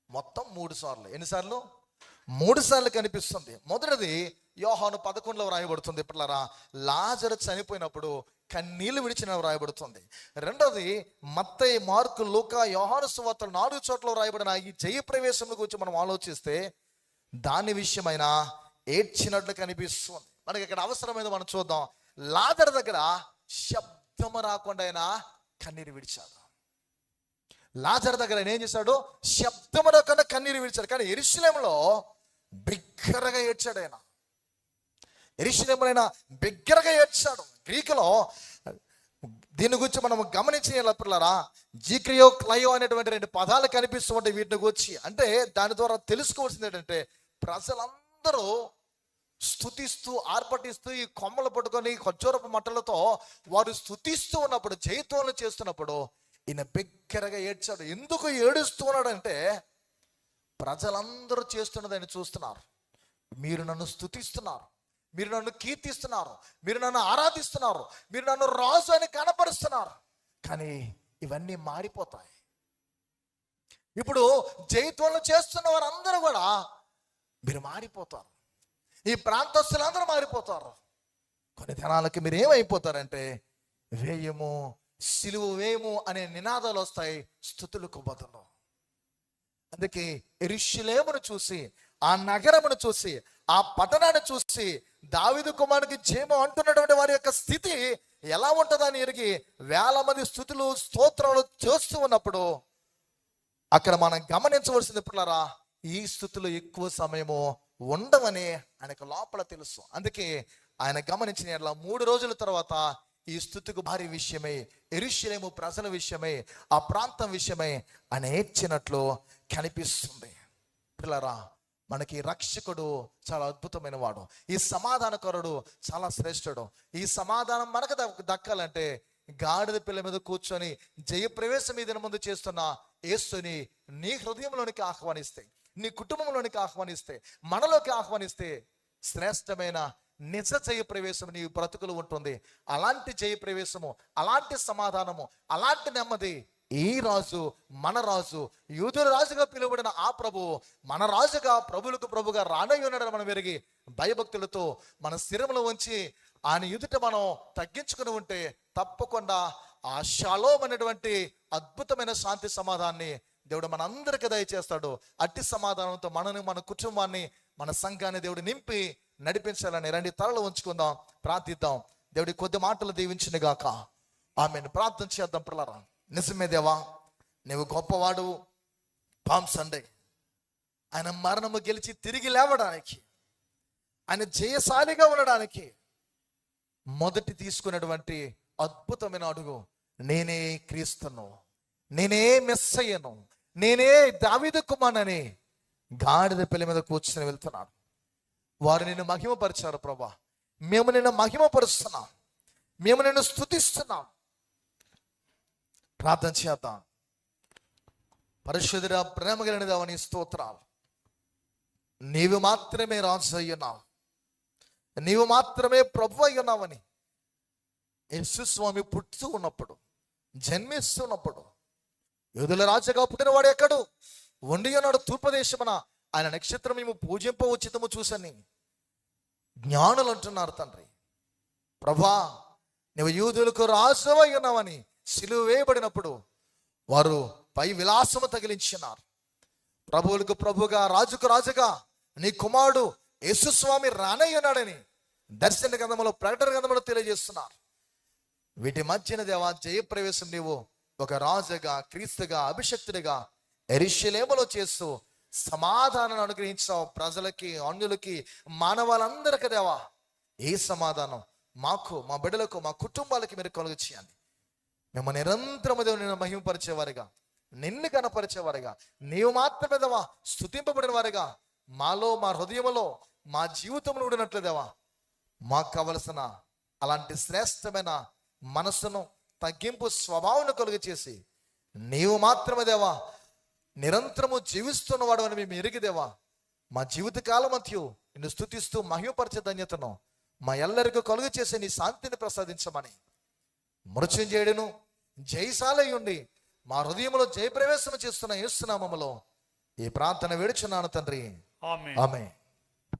మొత్తం 3 సార్లు. ఎన్నిసార్లు? 3 సార్లు కనిపిస్తుంది. మొదటిది యోహాను 11లో వ్రాయబడుతుంది పిల్లరా, లాజరు చనిపోయినప్పుడు కన్నీళ్లు విడిచిన వ్రాయబడుతుంది. రెండోది మత్తయి, మార్కు, లూకా, యోహాను సువార్తలు 4 చోట్ల వ్రాయబడిన ఈ జయప్రవేశం గురించి మనం ఆలోచిస్తే దాని విషయమైన ఏడ్చినట్లు కనిపిస్తుంది. మనకి ఇక్కడ అవసరమైన మనం చూద్దాం. లాజరు దగ్గర శబ్దము రాకుండా ఆయన కన్నీరు విడిచాడు. లాజరు దగ్గర ఆయన ఏం చేశాడు? శబ్దము రాకుండా కన్నీరు విడిచాడు. కానీ యెరూషలేములో బిగ్గరగా ఏడ్చాడు ఆయన. యెరూషలేములో బిగ్గరగా ఏడ్చాడు. గ్రీకులో దీని గురించి మనం గమనించిన పిల్లరా జీక్రియో క్లయో అనేటువంటి 2 పదాలు కనిపిస్తూ ఉంటాయి వీటిని గురించి. అంటే దాని ద్వారా తెలుసుకోవాల్సింది ఏంటంటే ప్రజలందరూ స్తుతిస్తూ ఆర్పటిస్తూ ఈ కొమ్మలు పట్టుకొని ఖర్జూరపు మట్టలతో వారు స్తుతిస్తూ ఉన్నప్పుడు, జయత్వాలు చేస్తున్నప్పుడు ఈయన బిగ్గరగా ఏడ్చాడు. ఎందుకు ఏడుస్తూ ఉన్నాడంటే ప్రజలందరూ చేస్తున్నది ఆయన చూస్తున్నారు. మీరు నన్ను స్తుతిస్తున్నారు, మీరు నన్ను కీర్తిస్తున్నారు, మీరు నన్ను ఆరాధిస్తున్నారు, మీరు నన్ను రాజు అని కనపరుస్తున్నారు, కానీ ఇవన్నీ మారిపోతాయి. ఇప్పుడు జైత్వంలో చేస్తున్న వారందరూ కూడా మీరు మారిపోతారు. ఈ ప్రాంతస్తులందరూ మారిపోతారు. కొన్ని దినాలకి మీరు ఏమైపోతారంటే వేయము, సిలువ వేయము అనే నినాదాలు వస్తాయి స్తుతులకు బదులు. అందుకే యెరూషలేమును చూసి, ఆ నగరమును చూసి, ఆ పట్టణాన్ని చూసి దావీదు కుమారునికి జయము అంటున్నటువంటి వారి యొక్క స్థితి ఎలా ఉంటుందని ఎరిగి వేల మంది స్తుతులు స్తోత్రాలు చేస్తూ ఉన్నప్పుడు అక్కడ మనం గమనించవలసింది పిల్లరా, ఈ స్థుతులు ఎక్కువ సమయము ఉండవని ఆయనకు లోపల తెలుసు. అందుకే ఆయన గమనించిన 3 రోజుల తర్వాత ఈ స్థుతికి భారీ విషయమై, యెరూషలేము ప్రజల విషయమై, ఆ ప్రాంతం విషయమై ఆయన ఏడ్చినట్లు కనిపిస్తుంది. పిల్లరా, మనకి రక్షకుడు చాలా అద్భుతమైన వాడు. ఈ సమాధానకరుడు చాలా శ్రేష్ఠుడు. ఈ సమాధానం మనకు దక్కాలంటే గాడిద పిల్ల మీద కూర్చొని జయప్రవేశం మీద ముందు చేస్తున్న యేసుని నీ హృదయంలోనికి ఆహ్వానిస్తే, నీ కుటుంబంలోనికి ఆహ్వానిస్తే, మనలోకి ఆహ్వానిస్తే శ్రేష్టమైన నిజ జయప్రవేశం నీ బ్రతుకులు ఉంటుంది. అలాంటి జయప్రవేశము, అలాంటి సమాధానము, అలాంటి నెమ్మది ఈ రాజు, మన రాజు, యూదుల రాజుగా పిలువబడిన ఆ ప్రభు మన రాజుగా, ప్రభులకు ప్రభుగా రానయ్య ఉన్నాడని మనం ఎరిగి భయభక్తులతో మన స్థిరములు ఉంచి ఆయన ఎదుట మనం తగ్గించుకుని ఉంటే తప్పకుండా ఆ షాలోమ్ అనేటువంటి అద్భుతమైన శాంతి సమాధానాన్ని దేవుడు మనందరికీ దయచేస్తాడు. అట్టి సమాధానంతో మనని, మన కుటుంబాన్ని, మన సంఘాన్ని దేవుడు నింపి నడిపించాలని రండి తలలో ఉంచుకుందాం, ప్రార్థిద్దాం. దేవుడి కొద్ది మాటలు దీవించిన గాక. ఆమెను ప్రార్థన చేద్దాం. పిల్లరా, నిజమే దేవా, నువ్వు గొప్పవాడు. పామ్ సండే ఆయన మరణము గెలిచి తిరిగి లేవడానికి, ఆయన జయశాలిగా ఉండడానికి మొదటి తీసుకున్నటువంటి అద్భుతమైన అడుగు, నేనే క్రీస్తును, నేనే మెస్సయ్యను, నేనే దావీదు కుమారుని గాడిద పిల్ల మీద కూర్చొని వెళ్తున్నాను. వారు నిన్ను మహిమపరిచారు ప్రభా, మేము నిన్ను మహిమపరుస్తున్నాం, మేము నిన్ను స్తుతిస్తున్నాం. ప్రార్థన చేద్దాం. పరిశుద్ధుడా, ప్రేమ కలిగిన దేవా, నీ స్తోత్రాలు. నీవు మాత్రమే రాజు అయ్యున్నావు, నీవు మాత్రమే ప్రభు అయ్యున్నావని యేసు స్వామి పుట్టుతూ ఉన్నప్పుడు, జన్మిస్తున్నప్పుడు యూదుల రాజుగా పుట్టినవాడు ఎక్కడు ఉండి ఉన్నాడు తూర్పుదేశమున, ఆయన నక్షత్రం మేము పూజింప ఉచితము చూసని జ్ఞానులు అంటున్నారు. తండ్రి ప్రభా, నువ్వు యూదులకు రాజు అయి ఉన్నావని సిలువ వేయబడినప్పుడు వారు పై విలాసము తగిలించినారు. ప్రభువులకు ప్రభుగా, రాజుకు రాజుగా నీ కుమారుడు యేసుస్వామి రానయ్యున్నాడని దర్శన గ్రంథంలో, ప్రకటన గ్రంథంలో తెలియజేస్తున్నారు. వీటి మధ్యన దేవా, జయప్రవేశం నీవు ఒక రాజుగా, క్రీస్తుగా, అభిషక్తుడిగా యెరూషలేములో చేస్తూ సమాధానాన్ని అనుగ్రహించావు ప్రజలకి, అన్యులకి, మానవాళ్ళందరికీ. దేవా, ఏ సమాధానం మాకు, మా బిడ్డలకు, మా కుటుంబాలకి మీరు కలుగు చేయండి. మేము నిరంతరము దేవుని నిన్ను మహిమపరిచేవారిగా, నిన్ను కనపరిచేవారిగా, నీవు మాత్రమే దేవా స్తుతింపబడిన వారిగా మాలో, మా హృదయంలో, మా జీవితంలో ఉండినట్లు దేవా, మాకు కావలసిన అలాంటి శ్రేష్టమైన మనస్సును, తగ్గింపు స్వభావం కలుగ చేసి నీవు మాత్రమే దేవా నిరంతరము జీవిస్తున్నవాడు అని మేము ఎరిగిదేవా, మా జీవితకాలం మధ్య నిన్ను స్తుతిస్తూ మహిమపరిచే ధన్యతను మా ఎల్లరికీ కలుగ చేసి నీ శాంతిని ప్రసాదించమని మృత్యుంజయుడును జయశాలయుండి మా హృదయంలో జయప్రవేశం చేస్తున్న యేసు నామములో ఈ ప్రార్థన వేడుచున్నాను తండ్రి. ఆమేన్.